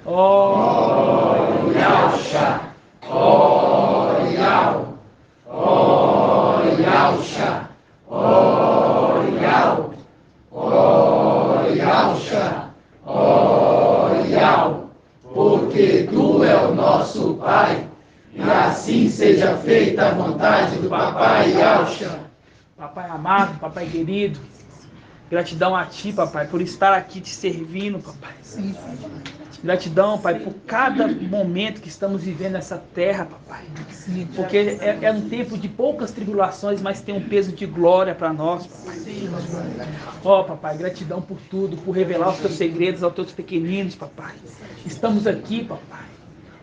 Ó Yahusha, ó Yahusha, ó Yahusha, ó Yahusha, ó Yahusha, ó Yahusha, porque tu é o nosso Pai, e assim seja feita a vontade do Papai Yahusha. Papai amado, Papai querido, gratidão a Ti, Papai, por estar aqui te servindo, Papai. Sim. Gratidão, Pai, por cada momento que estamos vivendo nessa terra, Papai. Sim. Porque é um tempo de poucas tribulações, mas tem um peso de glória para nós, Papai. Ó, Papai, gratidão por tudo, por revelar os Teus segredos aos Teus pequeninos, Papai. Estamos aqui, Papai.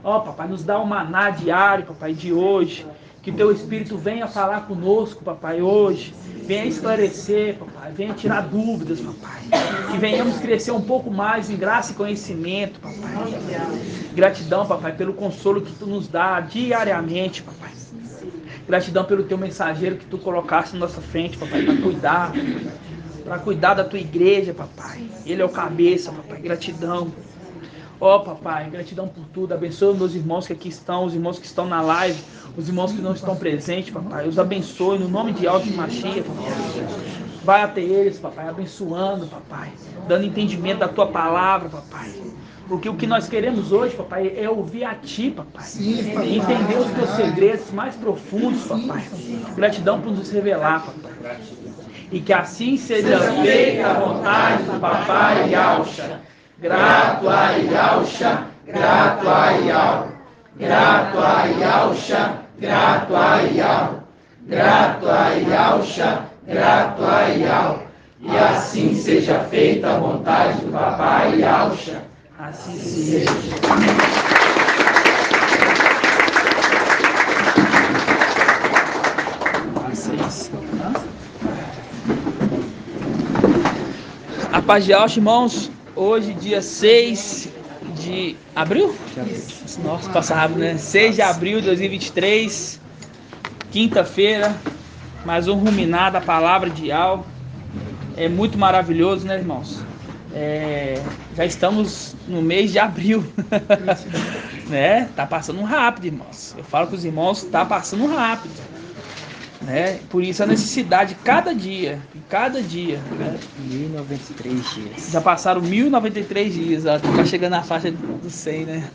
Ó, Papai, nos dá um maná diário, Papai, de hoje. Que Teu Espírito venha falar conosco, Papai, hoje. Venha esclarecer, Papai. Venha tirar dúvidas, Papai. Que venhamos crescer um pouco mais em graça e conhecimento, Papai. Gratidão, Papai, pelo consolo que Tu nos dá diariamente, Papai. Gratidão pelo Teu mensageiro que Tu colocaste na nossa frente, Papai, para cuidar da Tua igreja, Papai. Ele é o cabeça, Papai. Gratidão. Ó, Papai, gratidão por tudo. Abençoa os meus irmãos que aqui estão, os irmãos que estão na live, os irmãos que não estão presentes, Papai. Os abençoe no nome de Yahshua Mashiach, Papai. Vai até eles, Papai, abençoando, Papai. Dando entendimento da Tua palavra, Papai. Porque o que nós queremos hoje, Papai, é ouvir a Ti, Papai. Sim, Papai. Entender os Teus segredos mais profundos, Papai. Gratidão por nos revelar, Papai. E que assim seja feita a vontade do Papai Yahusha. Grato a Yahusha, grato a Yahusha, grato a Yahusha, grato a Yahusha, grato a Yahusha, grato a Yahusha. E assim seja feita a vontade do Papai Yahusha. Assim seja. A paz de Yahshua, irmãos. Hoje, dia 6 de abril? Nossa, passa rápido, né? 6 de abril de 2023, quinta-feira, mais um ruminar da palavra de Yahweh. É muito maravilhoso, né, irmãos? Já estamos no mês de abril, né? Tá passando rápido, irmãos. Eu falo com os irmãos, tá passando rápido, né? Por isso a necessidade de cada dia, né? 1093 dias. Já passaram 1093 dias, ó, tá chegando na faixa do 100, né?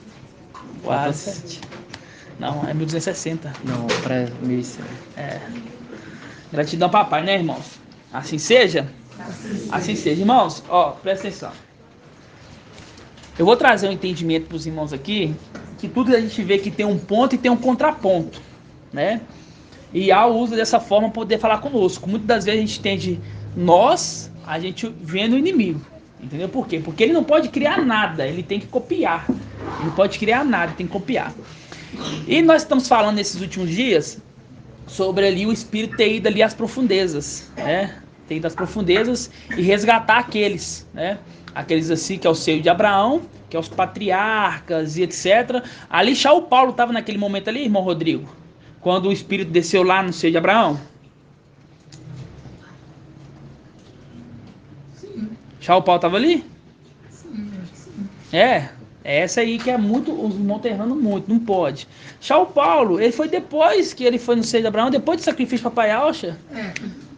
Quase. Não, é 1260. Não, para 1100. Gratidão, Papai, né, irmãos? Assim seja? Assim seja. Irmãos, ó, presta atenção. Eu vou trazer um entendimento para os irmãos aqui, que tudo a gente vê que tem um ponto e tem um contraponto, né? E Yahweh usa dessa forma para poder falar conosco. Muitas das vezes a gente entende a gente vendo o inimigo. Entendeu por quê? Porque ele não pode criar nada, ele tem que copiar. Ele não pode criar nada, ele tem que copiar. E nós estamos falando nesses últimos dias sobre ali o Espírito ter ido ali às profundezas, né? Ter ido às profundezas e resgatar aqueles, né? Aqueles assim que é o seio de Abraão, que é os patriarcas e etc. Ali Shaul Paulo estava naquele momento ali, irmão Rodrigo, quando o Espírito desceu lá no seio de Abraão. Sim. Shaul Paulo estava ali? Sim, acho que sim. É essa aí que é muito, os irmãos estão errando muito, não pode. Shaul Paulo, ele foi depois que ele foi no seio de Abraão, depois do sacrifício para Papai Yahusha.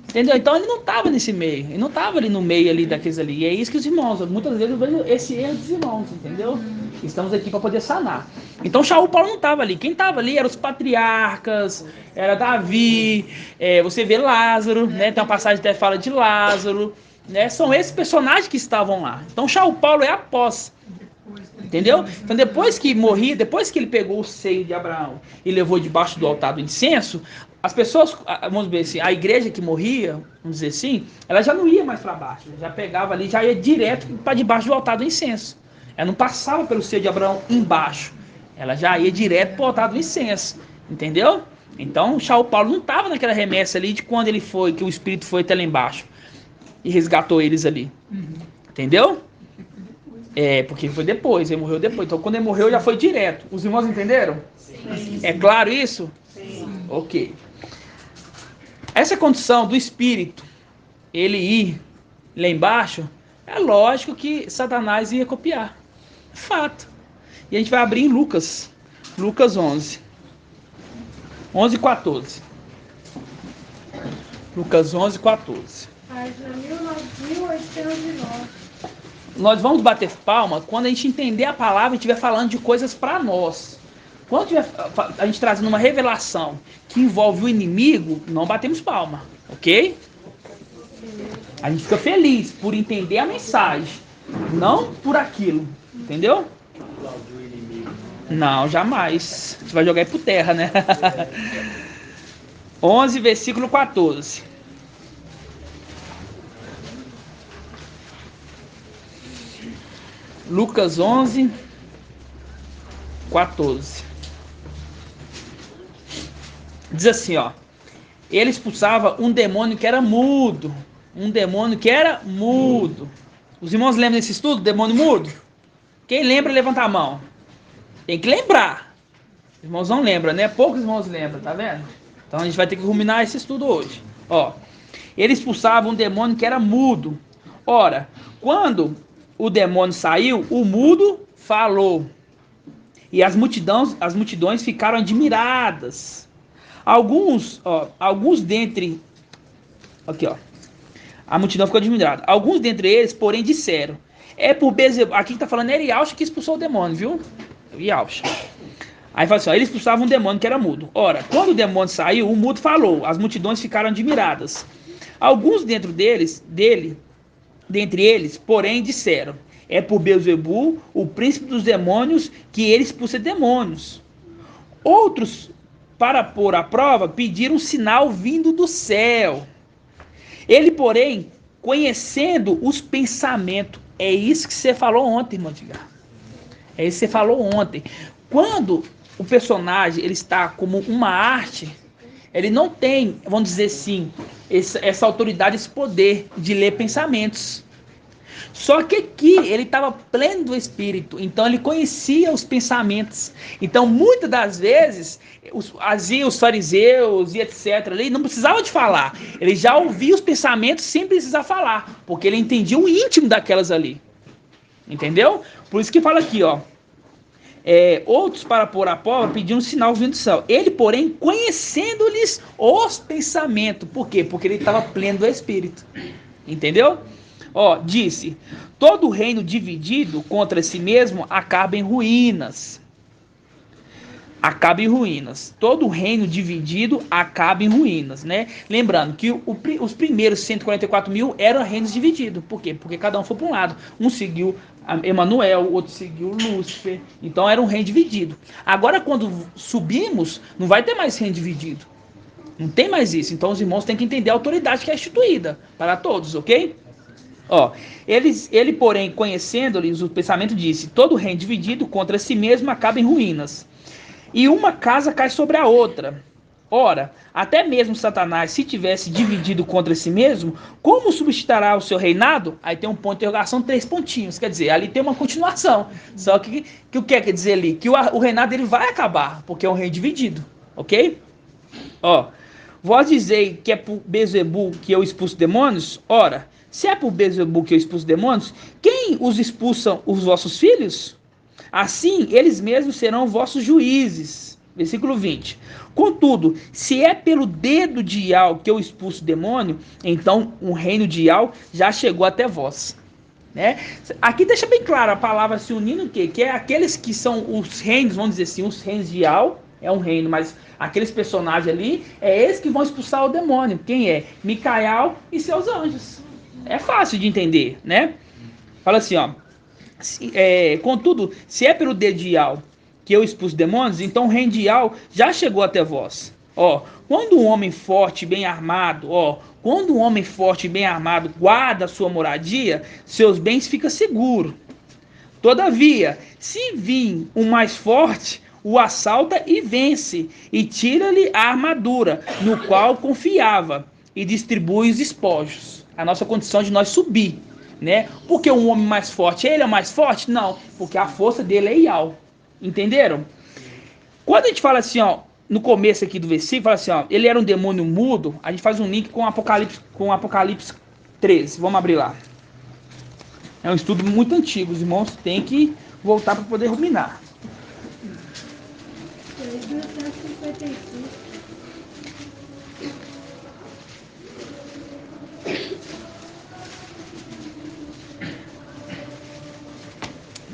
Entendeu? Então ele não estava nesse meio, ele não estava ali no meio ali daqueles ali. E é isso que os irmãos, muitas vezes eu vejo esse erro dos irmãos, entendeu? Estamos aqui para poder sanar. Então Shaul Paulo não estava ali. Quem estava ali eram os patriarcas, era Davi, você vê Lázaro, né? Tem uma passagem que até fala de Lázaro, né? São esses personagens que estavam lá. Então Shaul Paulo é após. Entendeu? Então depois que morria, depois que ele pegou o seio de Abraão e levou debaixo do altar do incenso, as pessoas, vamos dizer assim, a igreja que morria, vamos dizer assim, ela já não ia mais para baixo, já pegava ali, já ia direto para debaixo do altar do incenso. Ela não passava pelo seio de Abraão embaixo, ela já ia direto para o altar do incenso, entendeu? Então Shaul Paulo não estava naquela remessa ali de quando ele foi, que o Espírito foi até lá embaixo e resgatou eles ali, entendeu? Porque foi depois, ele morreu depois. Então quando ele morreu já foi direto. Os irmãos entenderam? Sim. É claro isso? Sim. Ok. Essa condição do Espírito, ele ir lá embaixo, é lógico que Satanás ia copiar. Fato. E a gente vai abrir em Lucas 11. 11:14. Lucas 11:14. Página 1809. Nós vamos bater palma quando a gente entender a palavra e estiver falando de coisas para nós. Quando tiver a gente trazendo uma revelação que envolve o inimigo, não batemos palma, ok? A gente fica feliz por entender a mensagem, não por aquilo, entendeu? Não, jamais. Você vai jogar aí por terra, né? 11, versículo 14. Lucas 11, 14. Diz assim, ó. Ele expulsava um demônio que era mudo. Um demônio que era mudo. Os irmãos lembram desse estudo? Demônio mudo? Quem lembra, levanta a mão. Tem que lembrar. Os irmãos não lembram, né? Poucos irmãos lembram, tá vendo? Então a gente vai ter que ruminar esse estudo hoje. Ó. Ele expulsava um demônio que era mudo. Ora, quando o demônio saiu, o mudo falou. E as multidões ficaram admiradas. Alguns dentre... Aqui, ó. A multidão ficou admirada. Alguns dentre eles, porém, disseram. É por Beelzebul. Aqui que tá falando é Yauxa que expulsou o demônio, viu? Yauxa. Aí fala assim, ó, ele expulsava um demônio que era mudo. Ora, quando o demônio saiu, o mudo falou. As multidões ficaram admiradas. Alguns dentre eles, porém, disseram. É por Beelzebul, o príncipe dos demônios, que ele expulsa demônios. Outros, para pôr à prova, pediram um sinal vindo do céu. Ele, porém, conhecendo os pensamentos. É isso que você falou ontem, irmão Edgar. É isso que você falou ontem. Quando o personagem ele está como uma arte, ele não tem, vamos dizer assim, essa autoridade, esse poder de ler pensamentos. Só que aqui ele estava pleno do Espírito, então ele conhecia os pensamentos. Então muitas das vezes os fariseus e etc. Ele não precisava de falar, ele já ouvia os pensamentos sem precisar falar, porque ele entendia o íntimo daquelas ali. Entendeu? Por isso que fala aqui, ó. Outros para pôr à prova pediam um sinal vindo do céu. Ele, porém, conhecendo-lhes os pensamentos. Por quê? Porque ele estava pleno do Espírito. Entendeu? Ó, disse, todo reino dividido contra si mesmo acaba em ruínas. Acaba em ruínas. Todo reino dividido acaba em ruínas, né? Lembrando que os primeiros 144 mil eram reinos divididos. Por quê? Porque cada um foi para um lado. Um seguiu Emanuel, o outro seguiu Lúcifer. Então era um reino dividido. Agora quando subimos, não vai ter mais reino dividido. Não tem mais isso. Então os irmãos têm que entender a autoridade que é instituída para todos, ok? Ó, ele, porém, conhecendo-lhes o pensamento, disse, todo reino dividido contra si mesmo acaba em ruínas. E uma casa cai sobre a outra. Ora, até mesmo Satanás, se tivesse dividido contra si mesmo, como subsistirá o seu reinado? Aí tem um ponto de interrogação, 3 pontinhos. Quer dizer, ali tem uma continuação. Só que o que quer dizer ali? Que o reinado dele vai acabar, porque é um reino dividido. Ok? Ó, vós dizei que é por Beelzebul que eu expulso demônios? Ora, se é por Beelzebul que eu expulso demônios, quem os expulsam? Os vossos filhos? Assim, eles mesmos serão vossos juízes. Versículo 20. Contudo, se é pelo dedo de Iau que eu expulso o demônio, então o reino de Iau já chegou até vós. Né? Aqui deixa bem claro a palavra se unindo o quê? Que é aqueles que são os reinos, vamos dizer assim, os reinos de Iau, é um reino, mas aqueles personagens ali, é eles que vão expulsar o demônio. Quem é? Micael e seus anjos. É fácil de entender, né? Fala assim, ó. Contudo, se é pelo dedo de Iau que eu expulso demônios, então o reino de Iau já chegou até vós. Ó, quando um homem forte e bem armado, guarda a sua moradia, seus bens ficam seguros. Todavia, se vir um mais forte, o assalta e vence, e tira-lhe a armadura, no qual confiava, e distribui os despojos. A nossa condição de nós subir, né? Porque um homem mais forte, ele é mais forte? Não, porque a força dele é Iau. Entenderam? Quando a gente fala assim, ó, no começo aqui do versículo, fala assim, ó, ele era um demônio mudo, a gente faz um link com Apocalipse 13. Vamos abrir lá. É um estudo muito antigo, os irmãos têm que voltar para poder ruminar. 3.155.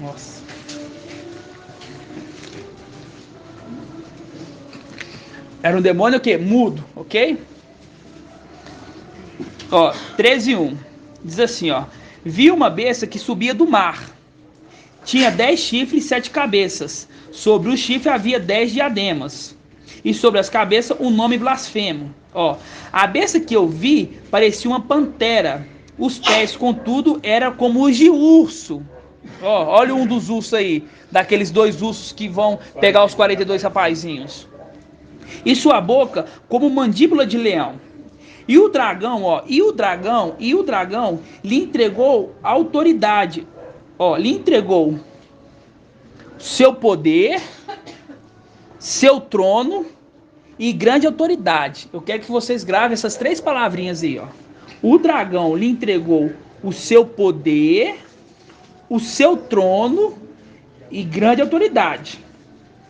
Nossa. Era um demônio o quê? Mudo, ok? Ó, 13:1. Diz assim, ó. Vi uma besta que subia do mar. Tinha 10 chifres e 7 cabeças. Sobre o chifre havia 10 diademas. E sobre as cabeças um nome blasfemo. Ó, a besta que eu vi parecia uma pantera. Os pés, contudo, eram como os de urso. Ó, olha um dos ursos aí. Daqueles 2 ursos que vão pegar os 42 rapazinhos. E sua boca como mandíbula de leão. E o dragão, ó, e o dragão lhe entregou autoridade. Ó, lhe entregou seu poder, seu trono e grande autoridade. Eu quero que vocês gravem essas 3 palavrinhas aí, ó. O dragão lhe entregou o seu poder, o seu trono e grande autoridade.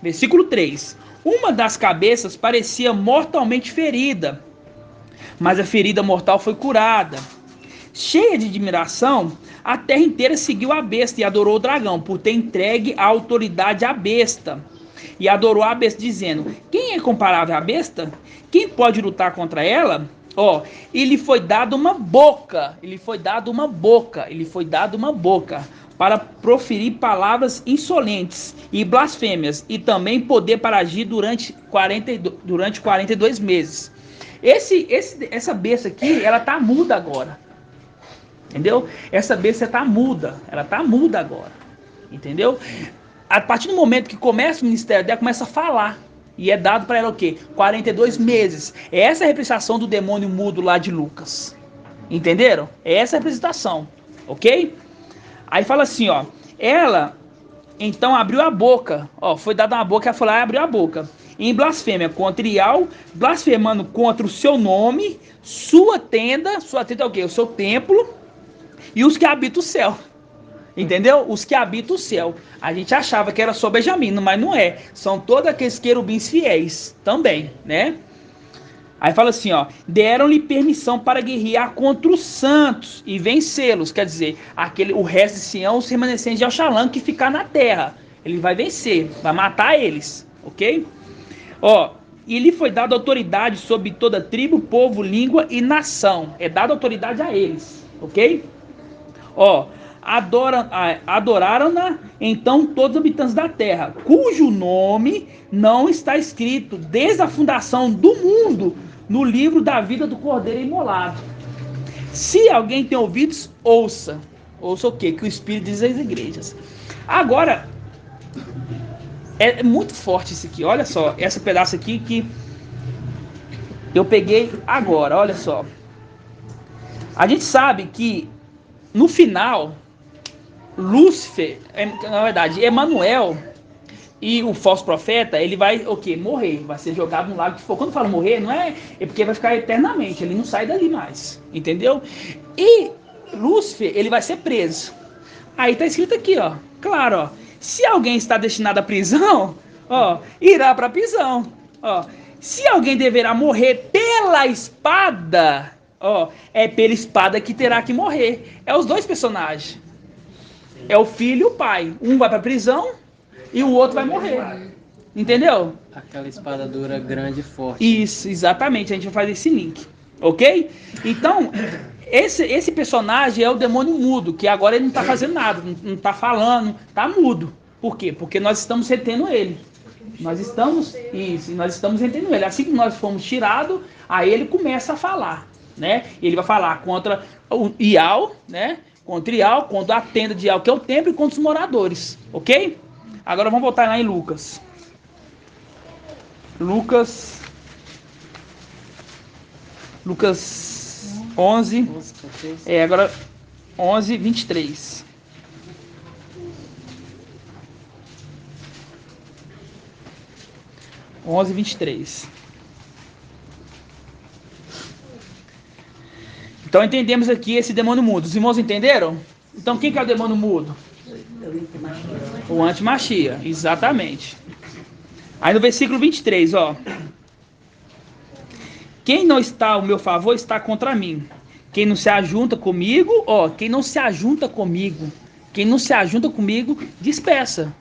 Versículo 3. Uma das cabeças parecia mortalmente ferida, mas a ferida mortal foi curada. Cheia de admiração, a terra inteira seguiu a besta e adorou o dragão, por ter entregue a autoridade à besta. E adorou a besta, dizendo: quem é comparável à besta? Quem pode lutar contra ela? Ó, e lhe foi dado uma boca, para proferir palavras insolentes e blasfêmias, e também poder para agir durante 42 meses. Essa besta aqui, ela tá muda agora. Entendeu? Essa besta tá muda. Ela tá muda agora. Entendeu? A partir do momento que começa o ministério dela, começa a falar. E é dado para ela o quê? 42 meses. Essa é a representação do demônio mudo lá de Lucas. Entenderam? Essa é a representação. Ok? Aí fala assim, ó. Ela, então, abriu a boca. Ó, foi dada uma boca, ela foi lá e abriu a boca. Em blasfêmia contra Ial, blasfemando contra o seu nome, sua tenda é o quê? O seu templo e os que habitam o céu. Entendeu? Os que habitam o céu. A gente achava que era só Benjamim, mas não é. São todos aqueles querubins fiéis também, né? Aí fala assim, ó. Deram-lhe permissão para guerrear contra os santos e vencê-los. Quer dizer, o resto de Sião, os remanescentes de Oxalã que ficar na terra. Ele vai vencer, vai matar eles, ok? Ó, e lhe foi dada autoridade sobre toda tribo, povo, língua e nação. É dada autoridade a eles, ok? Ó, adoraram-na então todos os habitantes da terra, cujo nome não está escrito desde a fundação do mundo no livro da vida do Cordeiro imolado. Se alguém tem ouvidos, ouça. Ouça o quê? Que o Espírito diz às igrejas. Agora, é muito forte isso aqui. Olha só, esse pedaço aqui que eu peguei agora. Olha só. A gente sabe que no final, Lúcifer, na verdade, Emanuel e o falso profeta, ele vai o quê? Morrer. Vai ser jogado no lago de fogo. Quando fala morrer, não é porque vai ficar eternamente. Ele não sai dali mais. Entendeu? E Lúcifer, ele vai ser preso. Aí tá escrito aqui, ó. Claro, ó. Se alguém está destinado à prisão, ó, irá para a prisão. Ó. Se alguém deverá morrer pela espada, ó, é pela espada que terá que morrer. É os 2 personagens. É o filho e o pai. Um vai para a prisão e o outro vai morrer. Entendeu? Aquela espada dura, grande e forte. Isso, exatamente. A gente vai fazer esse link. Ok? Então, esse personagem é o demônio mudo, que agora ele não está fazendo nada, não está falando, está mudo. Por quê? Porque nós estamos retendo ele. Nós estamos retendo ele. Assim que nós fomos tirados, aí ele começa a falar, né? Ele vai falar contra o Ial, né? Contra Ial, contra a tenda de Ial, que é o templo, e contra os moradores, ok? Agora vamos voltar lá em Lucas. Lucas 11, agora 11, 23. Então entendemos aqui esse demônio mudo. Os irmãos entenderam? Então quem que é o demônio mudo? O antimachia, exatamente. Aí no versículo 23, ó. Quem não está ao meu favor está contra mim. Quem não se ajunta comigo, ó, quem não se ajunta comigo, dispersa.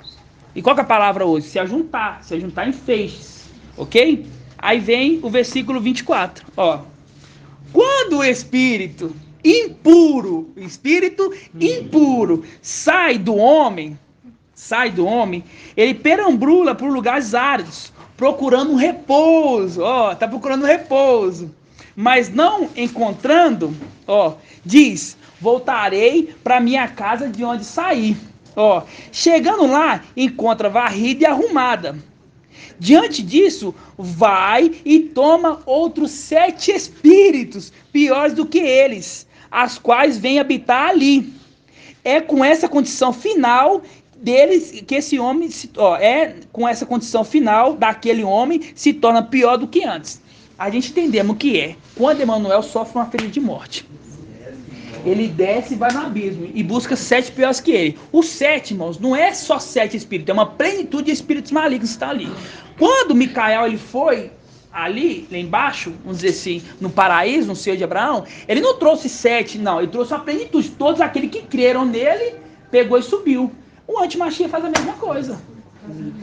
E qual que é a palavra hoje? Se ajuntar em feixes, ok? Aí vem o versículo 24, ó. Quando o espírito impuro sai do homem, ele perambula por lugares áridos, procurando um repouso, ó, tá procurando um repouso, mas não encontrando, ó, diz, voltarei para minha casa de onde saí, ó, chegando lá, encontra varrida e arrumada. Diante disso, vai e toma outros 7 espíritos piores do que eles, as quais vêm habitar ali. É com essa condição final deles que esse homem com essa condição final daquele homem se torna pior do que antes. A gente entendemos o que é. Quando Emanuel sofre uma ferida de morte, ele desce e vai no abismo e busca 7 piores que ele. Os 7, irmãos, não é só 7 espíritos, é uma plenitude de espíritos malignos que está ali. Quando Micael ele foi ali, lá embaixo, vamos dizer assim, no paraíso, no seio de Abraão, ele não trouxe 7, não, ele trouxe uma plenitude. Todos aqueles que creram nele, pegou e subiu. O antimachia faz a mesma coisa.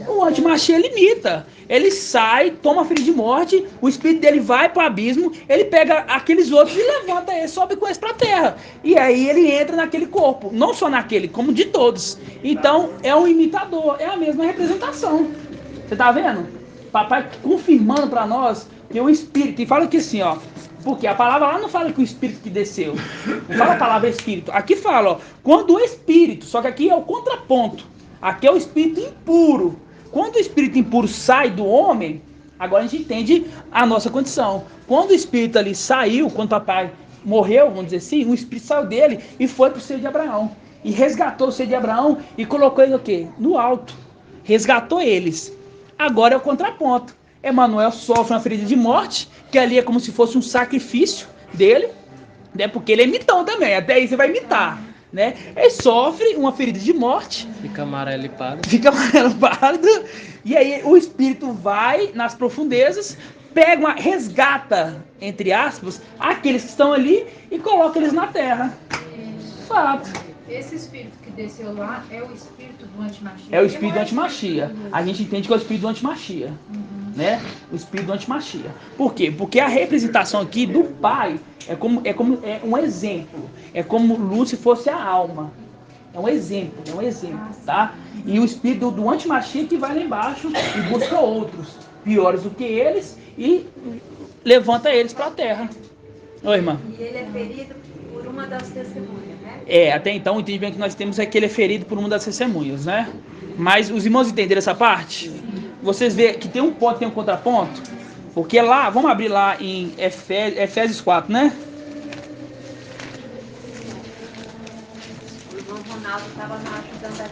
O antimachia limita. Ele sai, toma ferida de morte, o espírito dele vai para o abismo, ele pega aqueles outros e levanta eles, sobe com eles para a terra. E aí ele entra naquele corpo, não só naquele, como de todos. Então é um imitador, é a mesma representação. Você tá vendo? Papai confirmando para nós que o espírito, e fala que assim, ó, porque a palavra lá não fala que o espírito que desceu, não fala a palavra espírito, aqui fala, ó, quando o espírito, só que aqui é o contraponto, aqui é o espírito impuro. Quando o espírito impuro sai do homem, agora a gente entende a nossa condição. Quando o espírito ali saiu, quando o papai morreu, vamos dizer assim, o espírito saiu dele e foi para o seio de Abraão, e resgatou o seio de Abraão e colocou ele o quê? No alto, resgatou eles. Agora é o contraponto. Emanuel sofre uma ferida de morte, que ali é como se fosse um sacrifício dele, né? Porque ele é imitão também, até aí você vai imitar, né? Ele sofre uma ferida de morte. Fica amarelo e pálido. E aí o espírito vai nas profundezas, resgata, entre aspas, aqueles que estão ali e coloca eles na terra. Fato. Esse espírito que desceu lá é o espírito do antimachia? É o espírito do antimachia. A gente entende que é o espírito do antimachia. Né? O espírito do antimachia. Por quê? Porque a representação aqui do pai é um exemplo. É como Lúcifer fosse a alma. É um exemplo, tá? E o espírito do antimachia que vai lá embaixo e busca outros piores do que eles e levanta eles para a terra. Oi, irmã. E ele é ferido por uma das testemunhas, né? Até então o entendimento que nós temos é que ele é ferido por uma das testemunhas, né? Mas os irmãos entenderam essa parte? Vocês veem que tem um ponto, tem um contraponto? Porque lá, vamos abrir lá em Efésios 4, né? O irmão Ronaldo estava ajudando a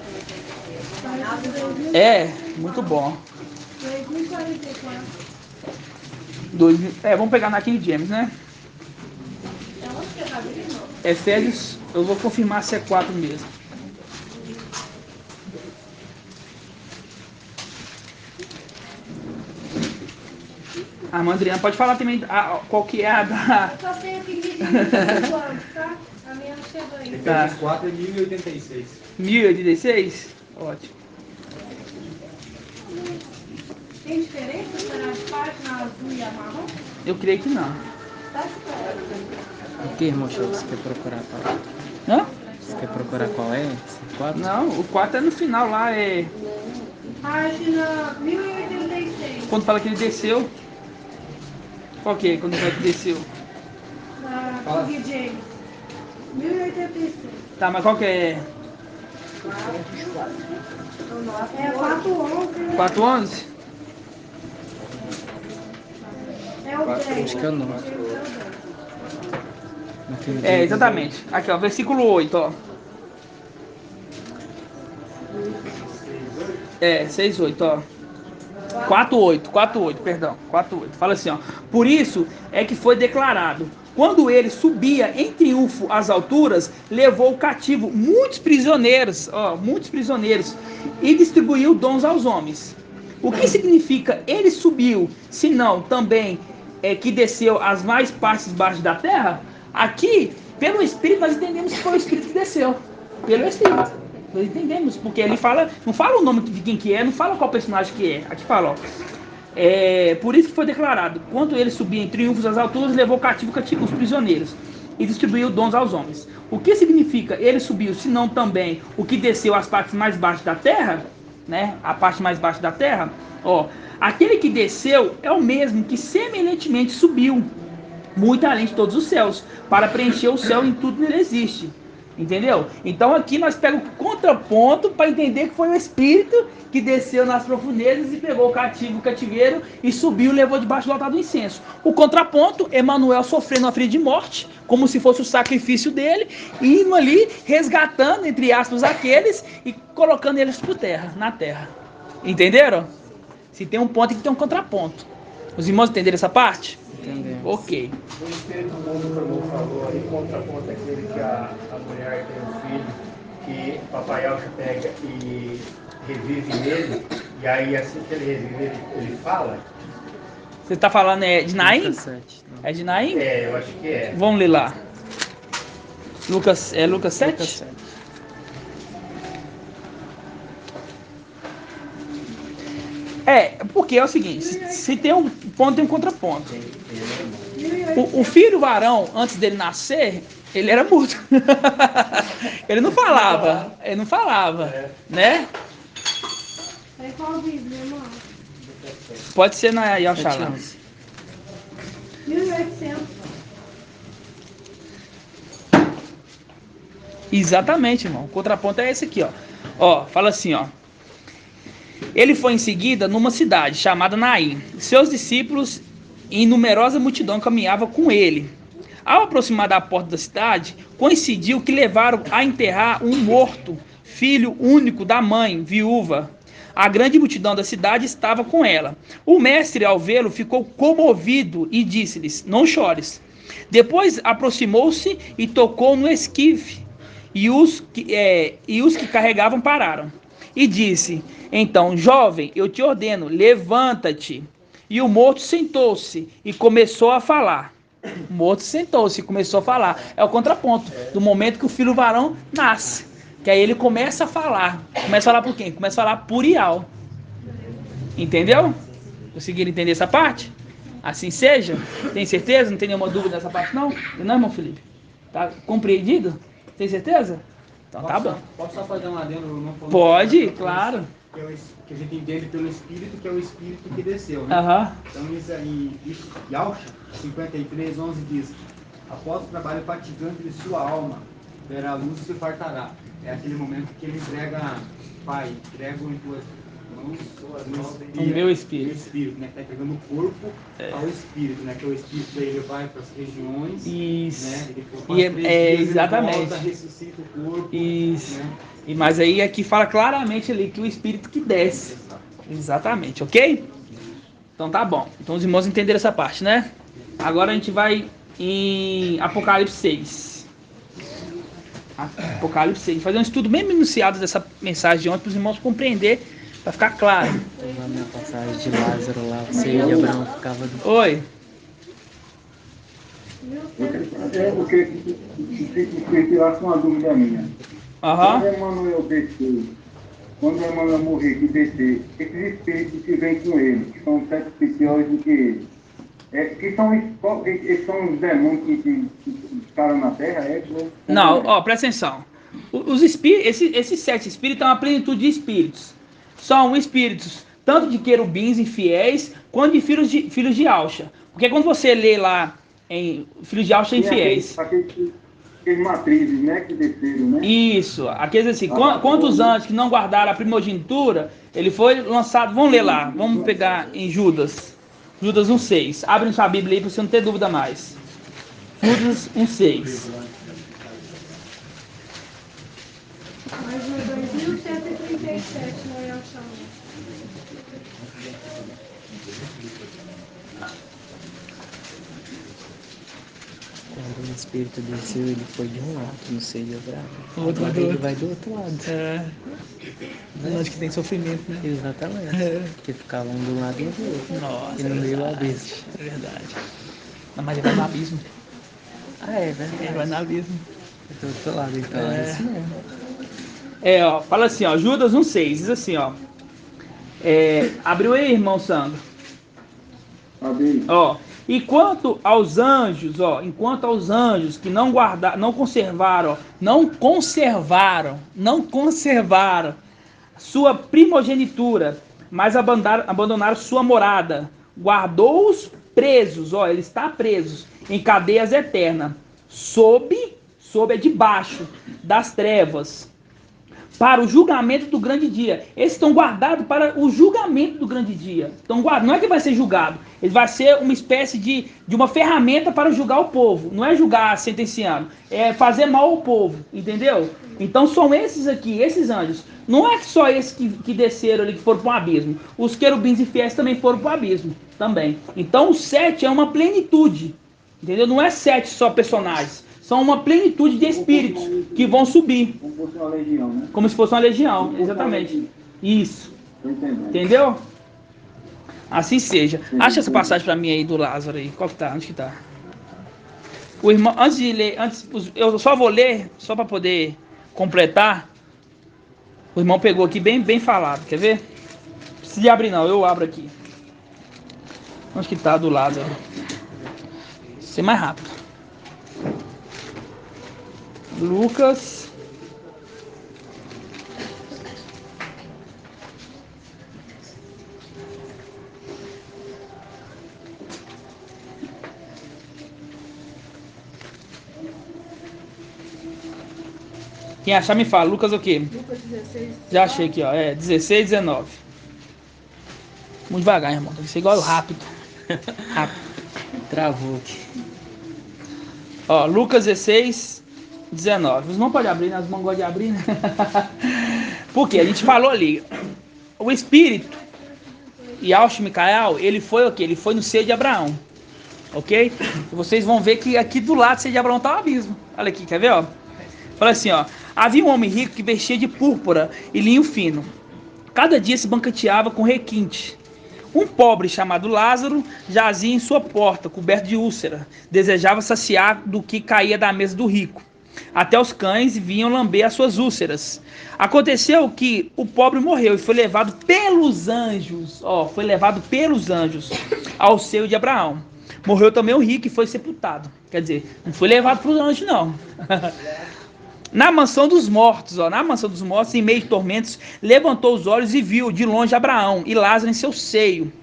gente. Muito bom. 2044. Vamos pegar na King James, né? É onde que tá vendo? Efésios, eu vou confirmar se é 4 mesmo. A irmã Adriana pode falar também qual que é a da... Eu só sei aqui de tá? A minha não chegou ainda. Tá. Efésios 4 é 1086. 1086? Ótimo. Tem diferença será de página azul e a marrom? Eu creio que não. Tá certo. O que, irmão Show? Você quer procurar qual? Hã? Você quer procurar qual é? 4? Não, o 4 é no final lá, Página 1086. quando fala que ele desceu. Qual que é? Quando fala que desceu? Da King James. 1086. Tá, mas qual que é? É 411. 411? É o 10. Acho que é o 9. Exatamente. Aqui, ó, versículo 8, ó. 6:8, ó. 4:8, perdão. 4:8. Fala assim, ó. Por isso é que foi declarado: quando ele subia em triunfo às alturas, levou cativo muitos prisioneiros, e distribuiu dons aos homens. O que significa ele subiu, senão também que desceu às mais partes baixas da terra? Aqui, pelo Espírito, nós entendemos que foi o Espírito que desceu. Pelo Espírito. Nós entendemos, porque ele fala, não fala o nome de quem que é, não fala qual personagem que é. Aqui fala, por isso que foi declarado, quando ele subia em triunfos às alturas, levou cativo os prisioneiros e distribuiu dons aos homens. O que significa ele subiu, senão também o que desceu às partes mais baixas da terra? Né? A parte mais baixa da terra, aquele que desceu é o mesmo que semelhantemente subiu muito além de todos os céus, para preencher o céu em tudo nele existe. Entendeu? Então aqui nós pegamos o contraponto para entender que foi o Espírito que desceu nas profundezas e pegou o cativeiro e subiu e levou debaixo do altar do incenso. O contraponto, Emanuel sofrendo a ferida de morte, como se fosse o sacrifício dele, e indo ali resgatando, entre aspas, aqueles e colocando eles na terra. Entenderam? Se tem um ponto, tem que ter um contraponto. Os irmãos entenderam essa parte? Entendeu? Ok. O Espírito Mundo, como falou aí, contraponto aquele que a mulher tem um filho, que o Papai Alcha pega e revive ele, e aí assim que ele revive, ele fala. Você está falando de Naim? Lucas 7, não. É de Naim? Eu acho que é. Vamos ler lá. Lucas 7? Lucas 7. Porque é o seguinte, se tem um ponto, tem um contraponto. O filho varão, antes dele nascer, ele era mudo. Ele não falava, né? É qual Bíblia, irmão? Pode ser na Yalxalá. 1800. Exatamente, irmão. O contraponto é esse aqui, fala assim, Ele foi em seguida numa cidade chamada Naim. Seus discípulos e numerosa multidão caminhava com ele. Ao aproximar da porta da cidade, coincidiu que levaram a enterrar um morto, filho único da mãe, viúva. A grande multidão da cidade estava com ela. O mestre, ao vê-lo, ficou comovido e disse-lhes: não chores. Depois aproximou-se e tocou no esquife, e os que carregavam pararam. E disse: então, jovem, eu te ordeno, levanta-te. E o morto sentou-se e começou a falar. O morto sentou-se e começou a falar. É o contraponto do momento que o filho varão nasce. Que aí ele começa a falar. Começa a falar por quem? Começa a falar por Ial. Entendeu? Conseguiram entender essa parte? Assim seja? Tem certeza? Não tem nenhuma dúvida nessa parte não? Não, irmão Felipe? Tá compreendido? Tem certeza? Então tá bom. Posso só fazer um adendo? Pode, claro. Que a gente entende pelo Espírito, que é o Espírito que desceu, né? Então isso aí, Yalxa 53:11 diz: após o trabalho fatigante de sua alma, verá a luz e se fartará. É aquele momento que ele entrega, Pai, entrego em tuas mãos o meu espírito. O Espírito, né? Que está entregando o corpo ao Espírito, né? Que é o Espírito daí ele vai para as regiões. Isso. Né? Exatamente. Ele volta, ressuscita o corpo. Isso. Né? Mas aí aqui fala claramente ali que o Espírito que desce. Exatamente, ok? Então tá bom. Então os irmãos entenderam essa parte, né? Agora a gente vai em Apocalipse 6. Apocalipse 6. Fazer um estudo bem minuciado dessa mensagem de ontem para os irmãos compreender, para ficar claro. Na minha passagem de Lázaro lá, você e Abraão ficava do... Oi. Eu queria tirar uma dúvida minha. Quando Emmanuel morrer, que descer, esses espíritos que vêm com ele, que são 7 piores do que ele, que são os demônios que ficaram na Terra? Não, presta atenção. Esses 7 espíritos são a plenitude de espíritos. São espíritos tanto de querubins infiéis, quanto de filhos de Alcha. Porque quando você lê lá em filhos de Alcha infiéis... Aqueles matrizes, né, que desceram, né? Isso, aqueles assim, quantos anjos que não guardaram a primogenitura, ele foi lançado, vamos ler lá, vamos pegar em Judas 1,6, abre sua Bíblia aí para você não ter dúvida mais. Judas 1,6. Mas no 2137 não é o chão. espírito desceu, ele foi de um lado, no seio de Abraão. Outro Agora do ele outro. vai do outro lado. Onde que tem sofrimento, né? Exatamente. Porque ficava um do lado e do outro. Nossa, E no meio o verdade. abismo. É verdade. Não, mas ele vai no abismo. Ah, é verdade. Ele vai no abismo. Do outro lado, então. É isso mesmo. Ó, fala assim, ó, Judas 1,6, diz assim, ó. Abriu aí, irmão Sandro. Abri. Ó, enquanto aos anjos que não conservaram sua primogenitura, mas abandonaram sua morada, guardou-os presos, ó, ele está presos em cadeias eternas, sob é debaixo das trevas, para o julgamento do grande dia. Esses estão guardados para o julgamento do grande dia. Estão guardados. Não é que vai ser julgado. Ele vai ser uma espécie de uma ferramenta para julgar o povo. Não é julgar sentenciando. É fazer mal ao povo. Entendeu? Então são esses aqui, esses anjos. Não é só esses que desceram ali, que foram para o abismo. Os querubins e fiéis também foram para o abismo. Também. Então o 7 é uma plenitude. Entendeu? Não é 7 só personagens. São uma plenitude de espíritos que vão subir. Como se fosse uma legião, né? Como se fosse uma legião, exatamente. Isso. Entendeu? Assim seja. Acha essa passagem pra mim aí do Lázaro aí. Qual que tá? Onde que tá? O irmão, antes de ler, eu só vou ler, só para poder completar. O irmão pegou aqui bem falado, quer ver? Não precisa de abrir não, eu abro aqui. Onde que tá do Lázaro? Ser mais rápido. Lucas. Quem achar me fala. Lucas o quê? Lucas 16. Já achei aqui, ó. 16, 19. Muito devagar, irmão. Tem que ser igual rápido. Rápido. Travou aqui. Ó, Lucas 16, 19. Os irmãos podem abrir, né? Os irmãos gostam de abrir, né? Porque a gente falou ali. O espírito Yaush Micael, ele foi o quê? Ele foi no seio de Abraão. Ok? E vocês vão ver que aqui do lado do seio de Abraão tá o abismo. Olha aqui, quer ver, ó? Fala assim, ó. Havia um homem rico que vestia de púrpura e linho fino. Cada dia se banqueteava com requinte. Um pobre chamado Lázaro jazia em sua porta, coberto de úlcera. Desejava saciar do que caía da mesa do rico. Até os cães vinham lamber as suas úlceras. Aconteceu que o pobre morreu e foi levado pelos anjos. Foi levado pelos anjos ao seio de Abraão. Morreu também o rico e foi sepultado. Quer dizer, não foi levado para os anjos, não. Na mansão dos mortos, em meio de tormentos, levantou os olhos e viu de longe Abraão e Lázaro em seu seio.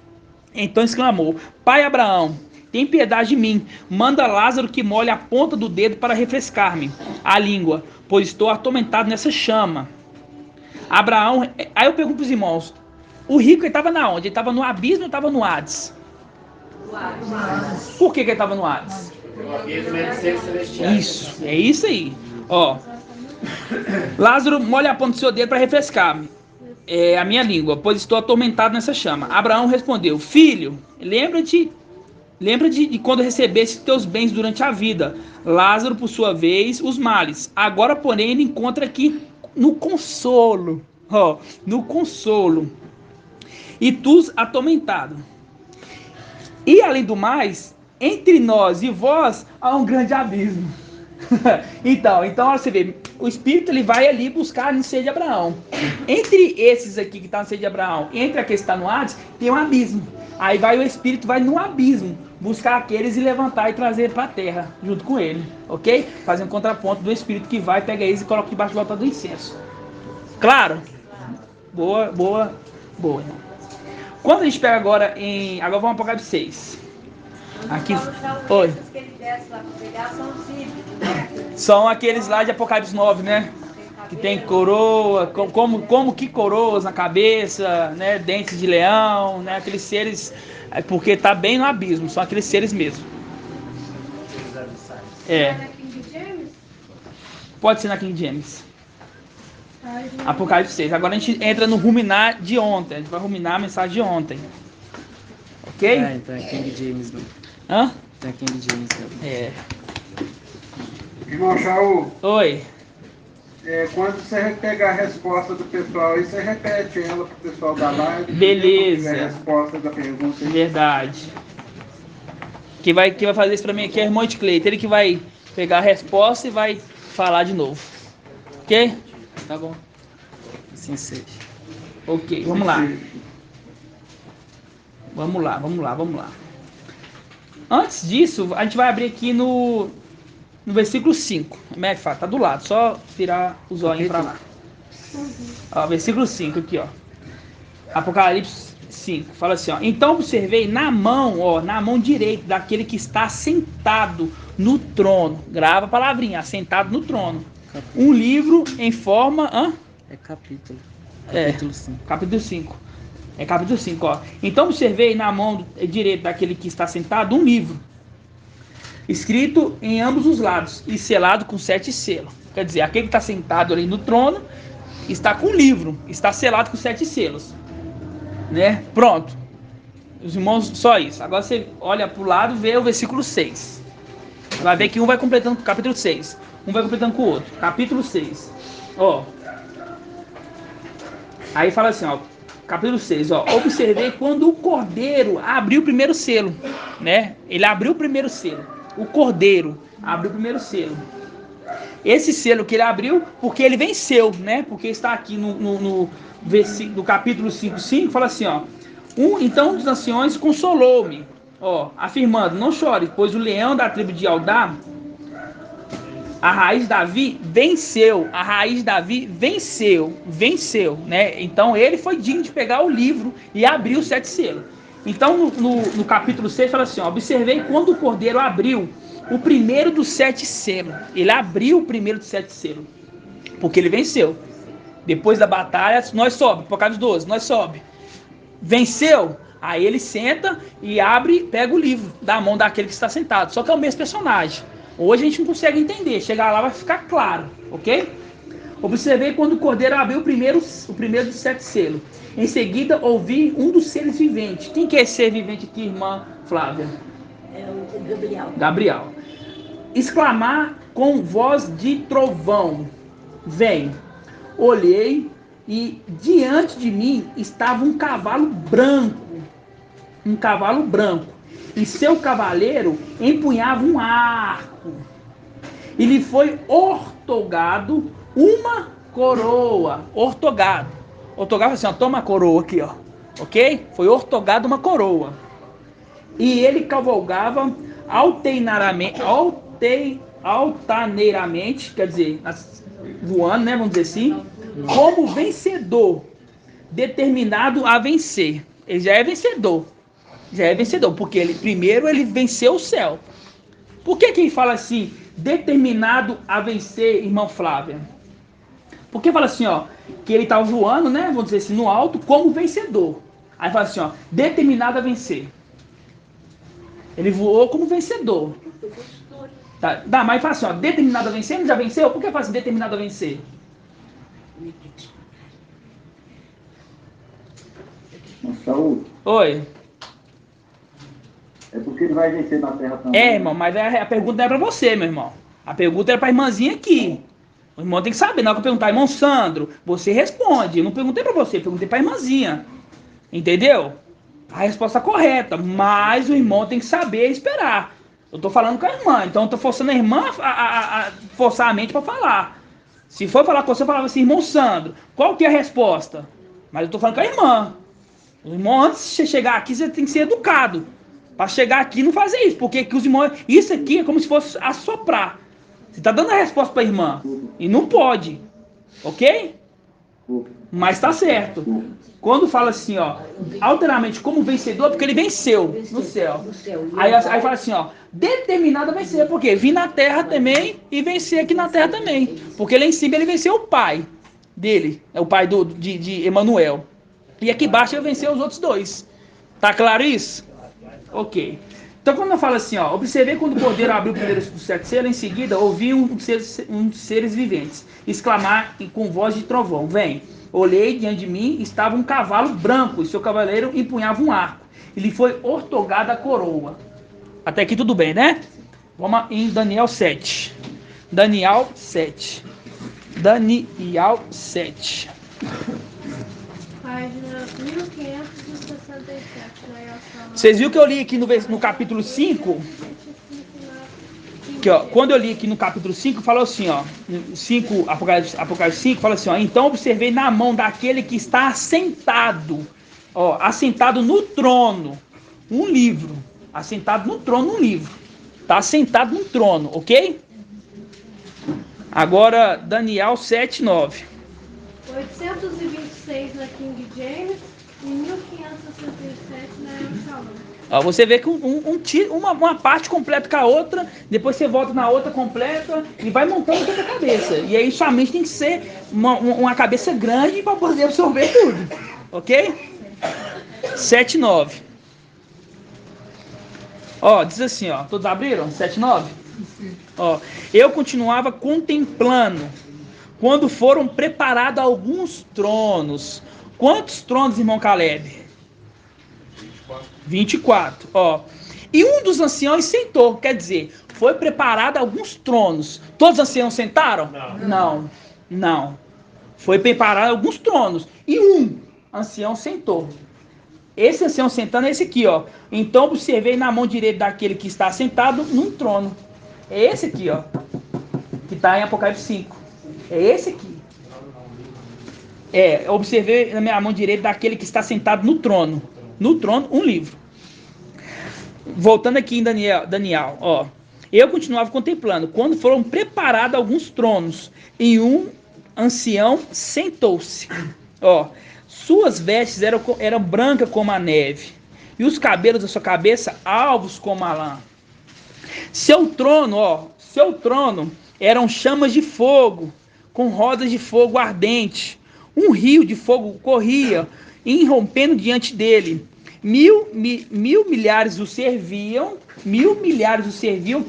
Então exclamou: Pai Abraão, tem piedade de mim, manda Lázaro que molhe a ponta do dedo para refrescar-me a língua, pois estou atormentado nessa chama. Abraão, aí eu pergunto para os irmãos, o rico ele estava na onde? Ele estava no abismo ou estava no Hades? Por que ele estava no Hades? Isso, é isso aí. Lázaro, molha a ponta do seu dedo para refrescar-me a minha língua, pois estou atormentado nessa chama. Abraão respondeu: Filho, lembra de quando recebeste teus bens durante a vida. Lázaro, por sua vez, os males. Agora, porém, ele encontra aqui no consolo. No consolo. E tu atormentado. E, além do mais, entre nós e vós há um grande abismo. Então, você vê, o espírito ele vai ali buscar no seio de Abraão. Entre esses aqui que estão no seio de Abraão, entre aqueles que estão no Hades, tem um abismo. Aí o espírito vai no abismo buscar aqueles e levantar e trazer para a terra junto com ele, ok? Fazer um contraponto do espírito que vai, pega eles e coloca debaixo do altar do incenso. Claro? Boa. Quando a gente pega agora agora vamos apagar de 6. Aqui. Oi. São aqueles lá de Apocalipse 9, né? Que tem coroa, como que coroas na cabeça, né? Dentes de leão, né? Aqueles seres, porque tá bem no abismo, são aqueles seres mesmo. Pode ser na King James. Apocalipse 6. Agora a gente entra no ruminar de ontem. A gente vai ruminar a mensagem de ontem. Ok? Então é King James, não. Hã? Então é King James, não. Irmão Shaul. Oi. Quando você pegar a resposta do pessoal aí, você repete ela para o pessoal da live. Beleza. A resposta da pergunta aí. Verdade. Quem vai fazer isso pra mim aqui é o irmão de Cleiton. Ele que vai pegar a resposta e vai falar de novo. Ok? Tá bom. Assim seja. Ok, vamos lá. Vamos lá. Antes disso, a gente vai abrir aqui no versículo 5. Como é que fala? Tá do lado, só virar os olhinhos pra lá. Ó, versículo 5 aqui, ó. Apocalipse 5. Fala assim, ó. Então observei na mão direita daquele que está sentado no trono. Grava a palavrinha, sentado no trono. Um livro em forma... É capítulo. Capítulo 5. Capítulo 5. É capítulo 5, ó. Então observei na mão direita daquele que está sentado um livro, escrito em ambos os lados e selado com 7 selos. Quer dizer, aquele que está sentado ali no trono está com um livro, está selado com 7 selos. Né? Pronto. Os irmãos, só isso. Agora você olha para o lado e vê o versículo 6. Vai ver que um vai completando com o capítulo 6. Um vai completando com o outro. Capítulo 6. Ó. Aí fala assim, ó. Capítulo 6, ó. Observei quando o cordeiro abriu o primeiro selo, né? Ele abriu o primeiro selo. O cordeiro abriu o primeiro selo. Esse selo que ele abriu, porque ele venceu, né? Porque está aqui no capítulo 5:5, fala assim, ó. Então dos anciões consolou-me, ó, afirmando, não chore, pois o leão da tribo de Judá, a raiz Davi venceu, né? Então ele foi digno de pegar o livro e abrir os 7 selos. Então no capítulo 6 fala assim, ó, observei quando o cordeiro abriu o primeiro dos 7 selos. Ele abriu o primeiro dos 7 selos, porque ele venceu. Depois da batalha, nós sobe, Apocalipse 12, nós sobe. Venceu, aí ele senta e abre, pega o livro da mão daquele que está sentado. Só que é o mesmo personagem. Hoje a gente não consegue entender. Chegar lá vai ficar claro, ok? Observei quando o cordeiro abriu o primeiro dos 7 selos. Em seguida, ouvi um dos seres viventes. Quem que é esse ser vivente aqui, irmã Flávia? É o Gabriel. Gabriel. Exclamar com voz de trovão. Vem. Olhei e diante de mim estava um cavalo branco. E seu cavaleiro empunhava um arco. E lhe foi ortogado uma coroa. Ortogado assim, ó, toma a coroa aqui, ó. Ok? Foi ortogado uma coroa. E ele cavalgava altaneiramente, quer dizer, voando, né, vamos dizer assim, como vencedor, determinado a vencer. Ele já é vencedor, porque ele venceu o céu. Por que ele fala assim, determinado a vencer, irmã Flávia? Porque fala assim, ó, que ele estava voando, né, vamos dizer assim, no alto, como vencedor. Aí fala assim, ó, determinado a vencer. Ele voou como vencedor. Tá, mas fala assim, ó, determinado a vencer, ele já venceu? Por que fala assim, determinado a vencer? Saúl. Oi. É porque ele vai vencer na terra também. É, irmão, mas a pergunta não é pra você, meu irmão. A pergunta é pra irmãzinha aqui. O irmão tem que saber. Na hora que eu perguntar, irmão Sandro, você responde. Eu não perguntei pra você, perguntei pra irmãzinha. Entendeu? A resposta correta. Mas o irmão tem que saber esperar. Eu tô falando com a irmã, então eu tô forçando a irmã a forçar a mente pra falar. Se for falar com você, eu falava assim, irmão Sandro, qual que é a resposta? Mas eu tô falando com a irmã. O irmão, antes de você chegar aqui, você tem que ser educado. Para chegar aqui, não fazer isso. Porque que os irmãos, isso aqui é como se fosse assoprar. Você tá dando a resposta para a irmã. E não pode. Ok? Mas tá certo. Quando fala assim, ó, alteramente como vencedor, porque ele venceu no céu. Aí fala assim, ó, determinado a vencer. Por quê? Vim na terra também e vencer aqui na terra também. Porque lá em cima ele venceu o pai dele. É o pai de Emanuel. E aqui embaixo ele venceu os outros dois. Tá claro isso? Ok. Então quando eu falo assim, ó, observei quando o cordeiro abriu o primeiro dos 7 selos, em seguida ouvi um dos seres viventes exclamar com voz de trovão, vem. Olhei, diante de mim estava um cavalo branco, e seu cavaleiro empunhava um arco. E lhe foi ortogada a coroa. Até aqui tudo bem, né? Vamos em Daniel 7. Daniel 7. Daniel 7. Página 1567, né? Vocês viram que eu li aqui no capítulo 5? Aqui, ó, quando eu li aqui no capítulo 5, falou assim, ó, 5, Apocalipse 5, fala assim, ó, então observei na mão daquele que está assentado, ó, assentado no trono, um livro, assentado no trono, um livro, tá assentado no trono, ok? Agora, Daniel 7, 9. 826 na King James e 1567 na El Shalom. Ó, você vê que uma parte completa com a outra, depois você volta na outra completa e vai montando toda a cabeça. E aí sua mente tem que ser uma cabeça grande para poder absorver tudo. Ok? 7, 9. Ó, diz assim, ó. Todos abriram? 7, 9? Ó, eu continuava contemplando quando foram preparados alguns tronos. Quantos tronos, irmão Caleb? 24, ó. E um dos anciãos sentou, quer dizer, foi preparado alguns tronos. Todos os anciãos sentaram? Não. Foi preparado alguns tronos. E um ancião sentou. Esse ancião sentando é esse aqui, ó. Então observei na mão direita daquele que está sentado num trono. É esse aqui, ó. Que está em Apocalipse 5. É esse aqui. Observei na minha mão direita daquele que está sentado no trono. No trono, um livro. Voltando aqui em Daniel, ó. Eu continuava contemplando quando foram preparados alguns tronos e um ancião sentou-se. Ó, suas vestes eram brancas como a neve e os cabelos da sua cabeça alvos como a lã. Seu trono eram chamas de fogo com rodas de fogo ardente. Um rio de fogo corria, irrompendo diante dele. Mil milhares o serviam.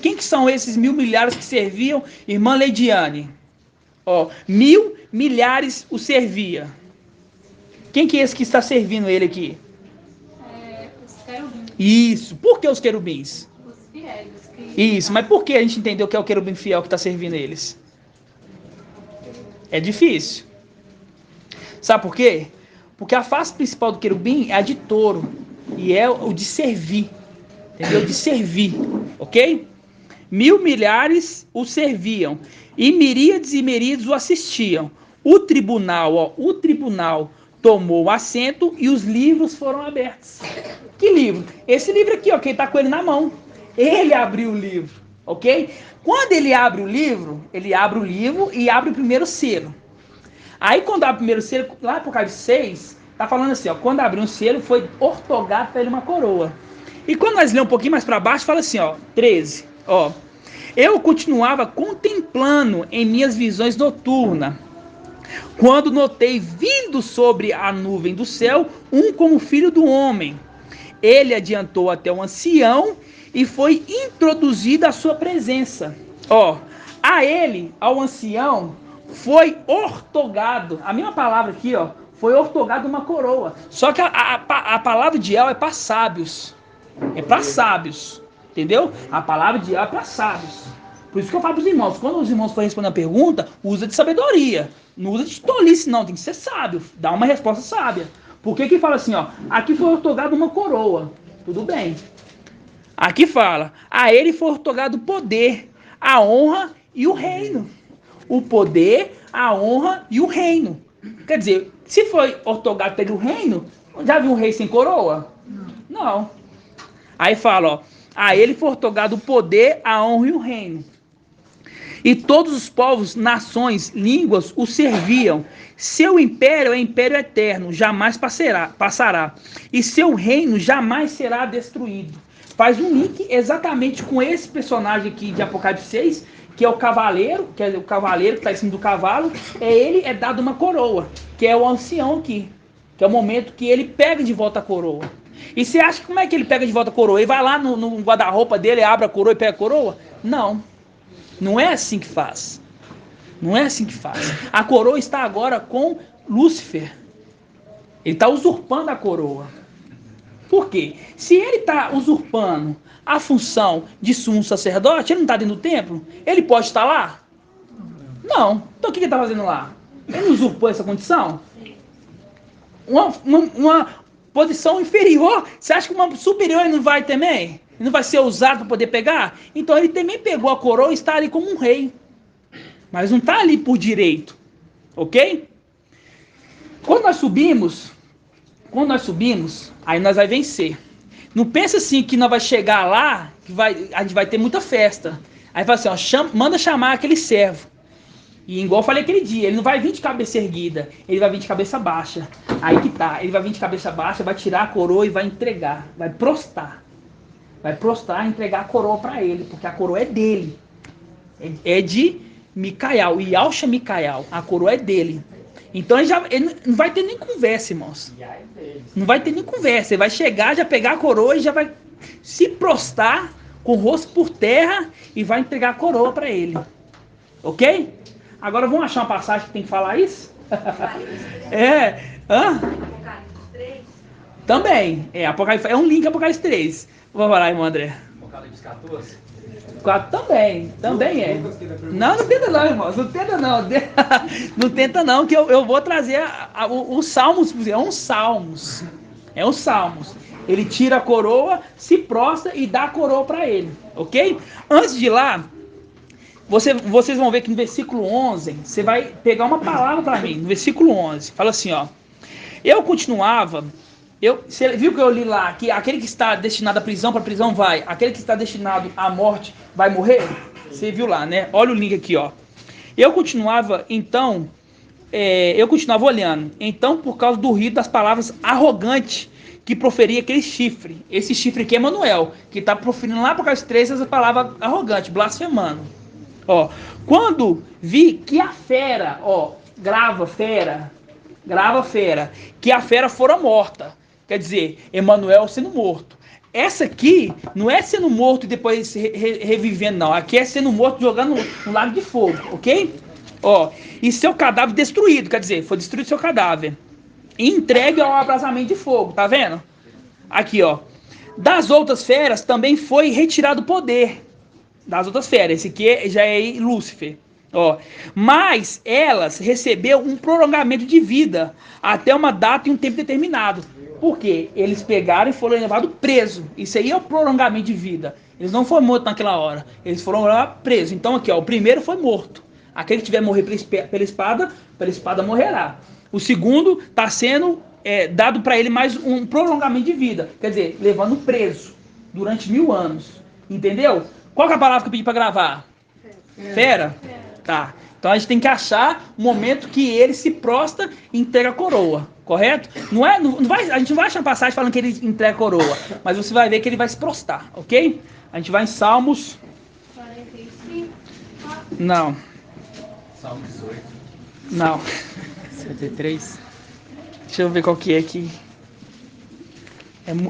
Quem que são esses 1.000 milhares que serviam? Irmã Leidiane. Ó, 1.000 milhares o servia. Quem que é esse que está servindo ele aqui? Os querubins. Isso. Por que os querubins? Os fiéis. Isso. Mas por que a gente entendeu que é o querubim fiel que está servindo eles? É difícil. Sabe por quê? Porque a face principal do querubim é a de touro. E é o de servir. Entendeu? De servir. Ok? 1.000 milhares o serviam. E miríades o assistiam. O tribunal tomou assento e os livros foram abertos. Que livro? Esse livro aqui, ó. Quem está com ele na mão. Ele abriu o livro. Ok? Quando ele abre o livro e abre o primeiro selo. Aí quando abre o primeiro selo, lá no Apocalipse 6, tá falando assim, ó, quando abriu um selo, foi ortogado para ele uma coroa. E quando nós lemos um pouquinho mais para baixo, fala assim, ó, 13, ó. Eu continuava contemplando em minhas visões noturnas, quando notei vindo sobre a nuvem do céu, um como filho do homem. Ele adiantou até o ancião e foi introduzido à sua presença. Ó, ao ancião, foi ortogado, a mesma palavra aqui, ó, foi ortogado uma coroa. Só que a palavra de El é para sábios. É para sábios. Entendeu? A palavra de El é para sábios. Por isso que eu falo para os irmãos, quando os irmãos forem responder a pergunta, usa de sabedoria. Não usa de tolice, não. Tem que ser sábio. Dá uma resposta sábia. Porque aqui fala assim, ó, aqui foi ortogado uma coroa. Tudo bem. Aqui fala, a ele foi ortogado o poder, a honra e o reino. O poder, a honra e o reino. Quer dizer, se foi ortogado pelo reino, já viu um rei sem coroa? Não. Aí fala, ó, a ele foi ortogado o poder, a honra e o reino. E todos os povos, nações, línguas o serviam. Seu império é império eterno, jamais passará. E seu reino jamais será destruído. Faz um link exatamente com esse personagem aqui de Apocalipse 6, que é o cavaleiro, que está em cima do cavalo. Ele é dado uma coroa, que é o ancião aqui, que é o momento que ele pega de volta a coroa. E você acha que como é que ele pega de volta a coroa? Ele vai lá no guarda-roupa dele, abre a coroa e pega a coroa? Não. Não é assim que faz. Não é assim que faz. A coroa está agora com Lúcifer. Ele está usurpando a coroa. Por quê? Se ele está usurpando a função de sumo sacerdote, ele não está dentro do templo? Ele pode estar lá? Não. Então o que ele está fazendo lá? Ele não usurpou essa condição? Uma posição inferior, você acha que uma superior ele não vai também? Ele não vai ser usado para poder pegar? Então ele também pegou a coroa e está ali como um rei. Mas não está ali por direito. Ok? Quando nós subimos, aí nós vai vencer. Não pensa assim que nós vai chegar lá, que a gente vai ter muita festa. Aí fala assim, ó, manda chamar aquele servo. E igual eu falei aquele dia, ele não vai vir de cabeça erguida, ele vai vir de cabeça baixa. Aí que tá, ele vai vir de cabeça baixa, vai tirar a coroa e vai entregar, vai prostrar. Vai prostrar e entregar a coroa para ele, porque a coroa é dele. É de Micael, Yahusha Micael, a coroa é dele. Então ele não vai ter nem conversa, irmãos. Não vai ter nem conversa, ele vai chegar, já pegar a coroa e já vai se prostrar com o rosto por terra e vai entregar a coroa para ele. Ok? Agora vamos achar uma passagem que tem que falar isso? Apocalipse 3. Também. Apocalipse, é um link Apocalipse 3. Vamos lá, irmão André. Apocalipse 14? 4 também é. Não tenta não, irmãos. Não tenta não. Não tenta não, que eu vou trazer os Salmos. É um Salmos. Ele tira a coroa, se prostra e dá a coroa para ele. Ok? Antes de ir lá, vocês vão ver que no versículo 11, você vai pegar uma palavra para mim. No versículo 11, fala assim, ó. Eu continuava... Você viu que eu li lá que aquele que está destinado à prisão, para a prisão vai. Aquele que está destinado à morte vai morrer? Você viu lá, né? Olha o link aqui, ó. Eu continuava olhando. Então, por causa do ruído das palavras arrogantes que proferia aquele chifre. Esse chifre aqui é Emanuel, que está proferindo lá por causa das 3 essa palavra arrogante, blasfemando. Ó, quando vi que a fera, ó, grava fera, que a fera fora morta. Quer dizer, Emanuel sendo morto. Essa aqui não é sendo morto e depois revivendo, não. Aqui é sendo morto jogando no lago de fogo, ok? Ó, e seu cadáver destruído, quer dizer, foi destruído seu cadáver. E entregue ao abrasamento de fogo, tá vendo? Aqui, ó. Das outras feras também foi retirado o poder. Das outras feras. Esse aqui já é Lúcifer. Ó, mas elas receberam um prolongamento de vida até uma data e um tempo determinado. Por quê? Eles pegaram e foram levados presos. Isso aí é o prolongamento de vida. Eles não foram mortos naquela hora. Eles foram presos. Então aqui, ó, o primeiro foi morto. Aquele que tiver morrer pela espada morrerá. O segundo está sendo dado para ele mais um prolongamento de vida. Quer dizer, levando preso durante 1000 anos. Entendeu? Qual que é a palavra que eu pedi para gravar? Fera? Tá. Então a gente tem que achar o momento que ele se prostra e entrega a coroa. Correto? A gente não vai achar passagem falando que ele entrega a coroa. Mas você vai ver que ele vai se prostrar. Ok? A gente vai em Salmos... 45. Não. Salmo 18. Não. 53. Deixa eu ver qual que é aqui.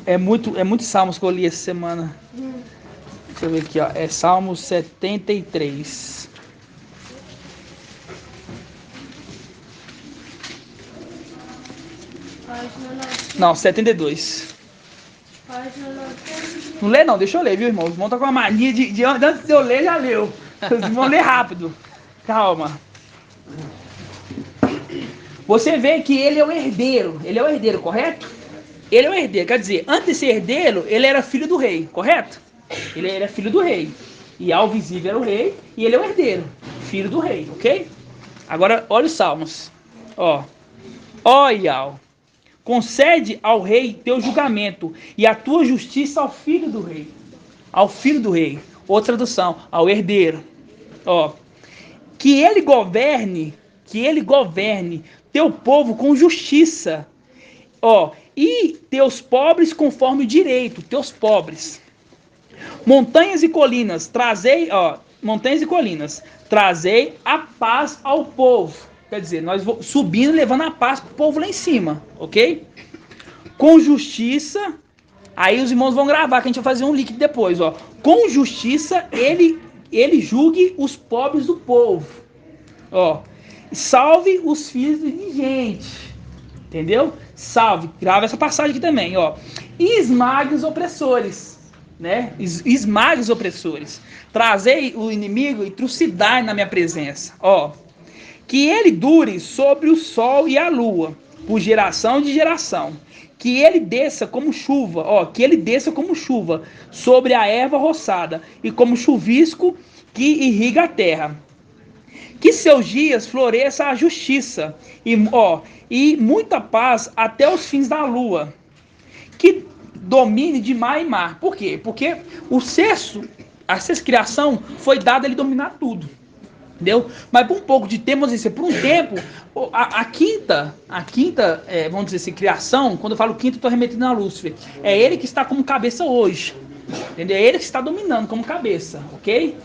É muito Salmos que eu li essa semana. Deixa eu ver aqui, ó. É Salmo 73. Não, 72. Não lê não, deixa eu ler, viu, irmão? Os irmãos estão com uma mania de antes de eu ler, já leu. Os irmãos lê rápido. Calma. Você vê que ele é o herdeiro. Ele é o herdeiro, correto? Ele é o herdeiro. Quer dizer, antes de ser herdeiro, ele era filho do rei, correto? Ele era filho do rei. E ao visível era o rei. E ele é o herdeiro. Filho do rei, ok? Agora, olha os salmos. Ó. Yahweh, concede ao rei teu julgamento e a tua justiça ao filho do rei. Ao filho do rei. Outra tradução, ao herdeiro. Ó. Que ele governe teu povo com justiça. Ó. E teus pobres conforme o direito. Teus pobres. Montanhas e colinas, trazei a paz ao povo. Quer dizer, nós vamos subindo, levando a paz para o povo lá em cima, ok? Com justiça, aí os irmãos vão gravar, que a gente vai fazer um link depois, ó. Com justiça, ele julgue os pobres do povo, ó. Salve os filhos do indigente, entendeu? Salve, grava essa passagem aqui também, ó. E esmague os opressores, né? Esmague os opressores. Trazei o inimigo e trucidai na minha presença, ó. que ele dure sobre o sol e a lua, por geração de geração. Que ele desça como chuva, sobre a erva roçada, e como chuvisco que irriga a terra. Que seus dias floresça a justiça, e muita paz até os fins da lua. Que domine de mar em mar. Por quê? Porque a sexta criação foi dada a ele dominar tudo. Entendeu? Mas por um pouco de tempo, vamos dizer, por um tempo, a quinta, vamos dizer assim, criação, quando eu falo quinta, eu estou remetendo a Lúcifer. É ele que está como cabeça hoje. Entendeu? É ele que está dominando como cabeça, ok?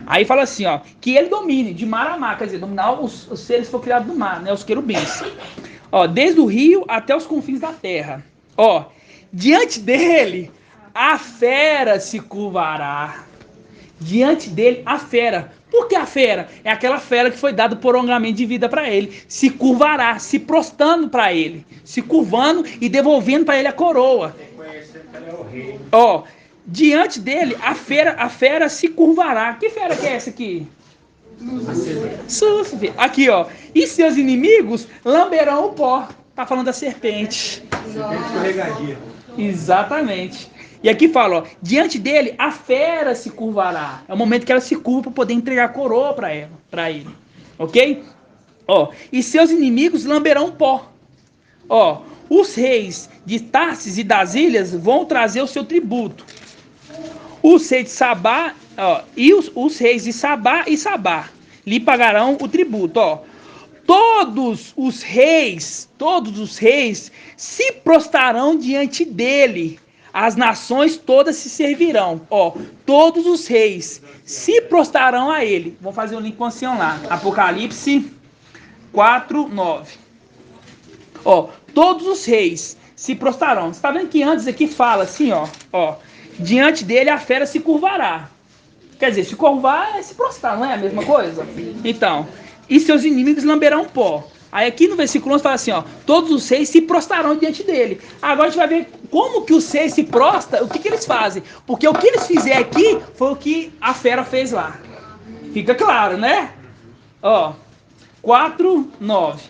Aí fala assim, que ele domine de mar a mar, quer dizer, dominar os seres que foram criados do mar, né, os querubins. Desde o rio até os confins da terra. Diante dele, a fera se curvará. Diante dele, a fera. Por que a fera? É aquela fera que foi dada por prolongamento de vida para ele. Se curvará, se prostrando para ele. Se curvando e devolvendo para ele a coroa. Diante dele, a fera se curvará. Que fera que é essa aqui? Lúcifer. Aqui, e seus inimigos lamberão o pó. Tá falando da serpente. Serpente escorregadia. Exatamente. E aqui fala, diante dele, a fera se curvará. É o momento que ela se curva para poder entregar a coroa para ele. Ok? E seus inimigos lamberão pó. Os reis de Tarsis e das ilhas vão trazer o seu tributo. Os reis de Sabá, os reis de Sabá e Sabá lhe pagarão o tributo. Todos os reis se prostrarão diante dele. As nações todas se servirão. Todos os reis se prostrarão a ele. Vamos fazer um link com o ancião lá. Apocalipse 4:9. Todos os reis se prostrarão. Você está vendo que antes aqui fala assim, diante dele a fera se curvará. Quer dizer, se curvar é se prostrar, não é a mesma coisa? Então, e seus inimigos lamberão pó. Aí aqui no versículo 11 fala assim, todos os reis se prostrarão diante dele. Agora a gente vai ver como que os reis se prostram, o que eles fazem. Porque o que eles fizeram aqui foi o que a fera fez lá. Fica claro, né? 4:9.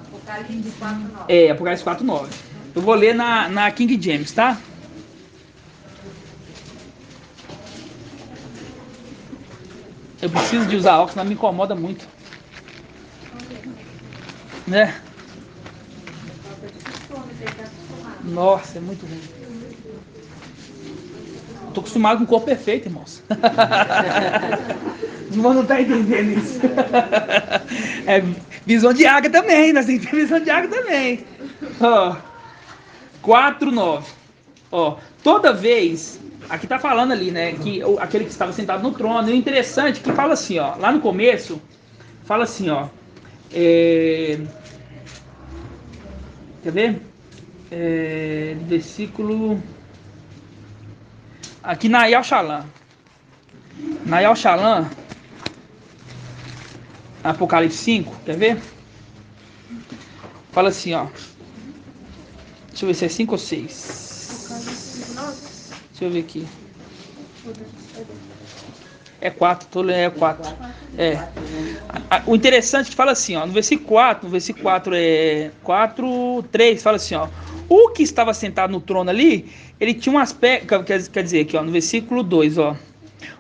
Apocalipse 4:9. Apocalipse 4:9. Eu vou ler na King James, tá? Eu preciso de usar óculos, mas me incomoda muito. Né? Nossa, é muito ruim. Eu tô acostumado com o corpo perfeito, irmãos. O irmão não tá entendendo isso. É visão de águia também, nós temos que ter visão de águia também. 4:9. Toda vez... Aqui tá falando ali, né, que aquele que estava sentado no trono. E o interessante é que fala assim, lá no começo, fala assim, quer ver? Versículo... Aqui na Yal-Shalom. Na Yal-Shalom, Apocalipse 5, quer ver? Fala assim, deixa eu ver se é 5 ou 6. Deixa eu ver aqui. É 4, é 4. O interessante é que fala assim, no versículo 4 é 4:3, fala assim, o que estava sentado no trono ali, ele tinha um aspecto, quer dizer aqui, no versículo 2,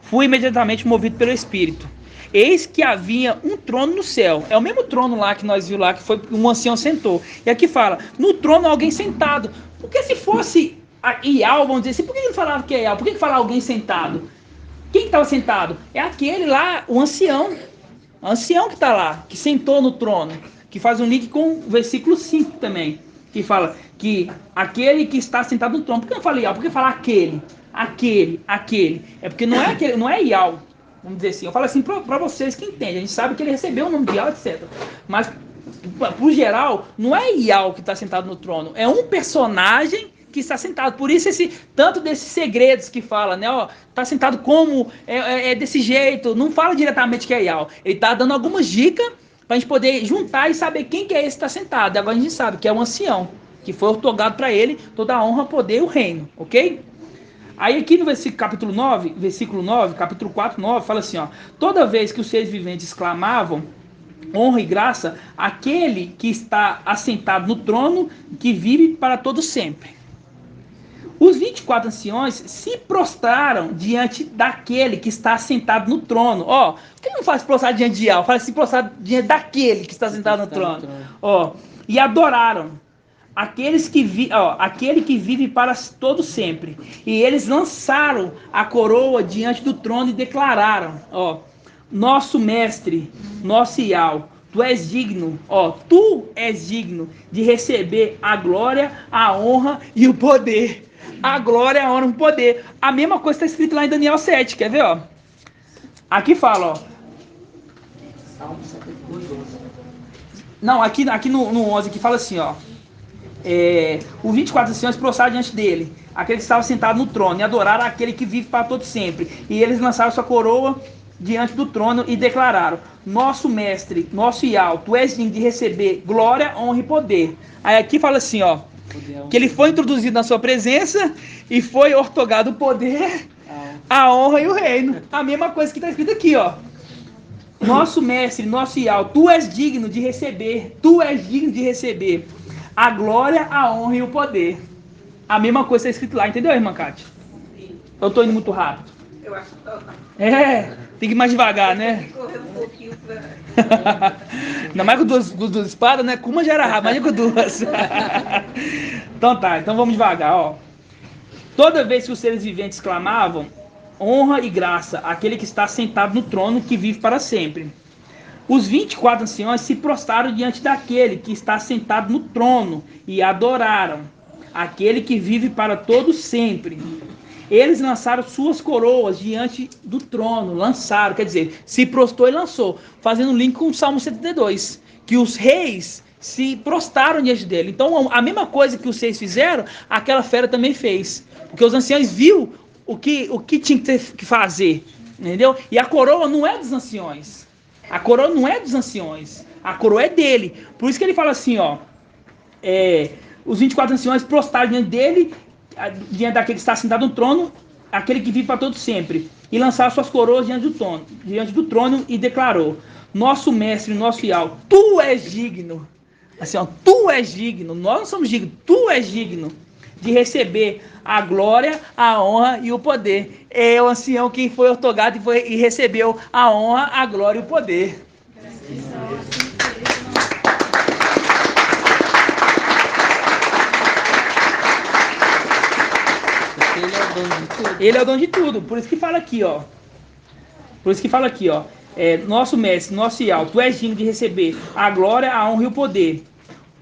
fui imediatamente movido pelo Espírito. Eis que havia um trono no céu. É o mesmo trono lá que nós vimos lá, que foi um ancião sentou. E aqui fala, no trono alguém sentado. Porque se fosse Ial, vamos dizer assim, por que ele falava que é Ial? Por que fala alguém sentado? Quem estava sentado? É aquele lá, o ancião. O ancião que está lá, que sentou no trono. Que faz um link com o versículo 5 também. Que fala que aquele que está sentado no trono. Por que não fala Ial? Por que fala aquele? Aquele. É porque não é aquele, não é Ial. Vamos dizer assim. Eu falo assim para vocês que entendem. A gente sabe que ele recebeu o nome de Ial, etc. Mas, por geral, não é Ial que está sentado no trono. É um personagem que está sentado. Por isso tanto desses segredos que fala, né? Tá sentado como, é desse jeito. Não fala diretamente que é Ial. Ele tá dando algumas dicas para a gente poder juntar e saber quem que é esse que está sentado. E agora a gente sabe que é o ancião, que foi otorgado para ele toda a honra, poder e o reino, ok? Aí aqui no capítulo 9, capítulo 4, 9, fala assim, ó. Toda vez que os seres viventes clamavam honra e graça àquele que está assentado no trono, que vive para todo sempre. Os 24 anciões se prostraram diante daquele que está assentado no trono. Ó, por que não faz prostrar diante de algo? Faz se prostrar diante daquele que está sentado no trono. Ó, e adoraram aquele que vive para todo sempre. E eles lançaram a coroa diante do trono e declararam, ó, nosso mestre, nosso Iau, tu és digno de receber a glória, a honra e o poder. A glória, a honra e o poder. A mesma coisa está escrito lá em Daniel 7, quer ver, ó? Aqui fala, ó. Não, aqui no 11 que fala assim, ó. Os 24 anciões prostraram diante dele, aquele que estava sentado no trono, e adoraram aquele que vive para todo sempre. E eles lançaram sua coroa diante do trono e declararam, nosso mestre, nosso Iau, tu és digno de receber glória, honra e poder. Aí aqui fala assim, ó, que ele foi introduzido na sua presença e foi ortogado o poder, a honra e o reino. A mesma coisa que está escrito aqui, ó. Nosso mestre, nosso Iau, tu és digno de receber a glória, a honra e o poder. A mesma coisa está escrito lá, entendeu, irmã Cátia? Eu estou indo muito rápido. Eu acho que tá. Tem que ir mais devagar, né? Correr um pouquinho pra... Ainda mais com duas espadas, né? Com uma já era rápido, imagina com duas. Então vamos devagar, ó. Toda vez que os seres viventes clamavam, honra e graça àquele que está sentado no trono, que vive para sempre. Os 24 anciões se prostraram diante daquele que está sentado no trono e adoraram aquele que vive para todo sempre. Eles lançaram suas coroas diante do trono, quer dizer, se prostrou e lançou, fazendo um link com o Salmo 72, que os reis se prostraram diante dele. Então, a mesma coisa que os reis fizeram, aquela fera também fez, porque os anciões viram o que tinha que fazer, entendeu? E a coroa não é dos anciões, a coroa é dele. Por isso que ele fala assim, ó, os 24 anciões prostraram diante dele, diante daquele que está sentado no trono, aquele que vive para todo sempre, e lançaram suas coroas diante do trono e declarou, nosso mestre, nosso Iau, tu és digno, assim, ó, tu és digno, nós não somos dignos, tu és digno de receber a glória, a honra e o poder. É o ancião que foi ortogado e recebeu a honra, a glória e o poder. Ele é o dono de tudo. Por isso que fala aqui, ó. Nosso mestre, nosso Iau, tu és digno de receber a glória, a honra e o poder.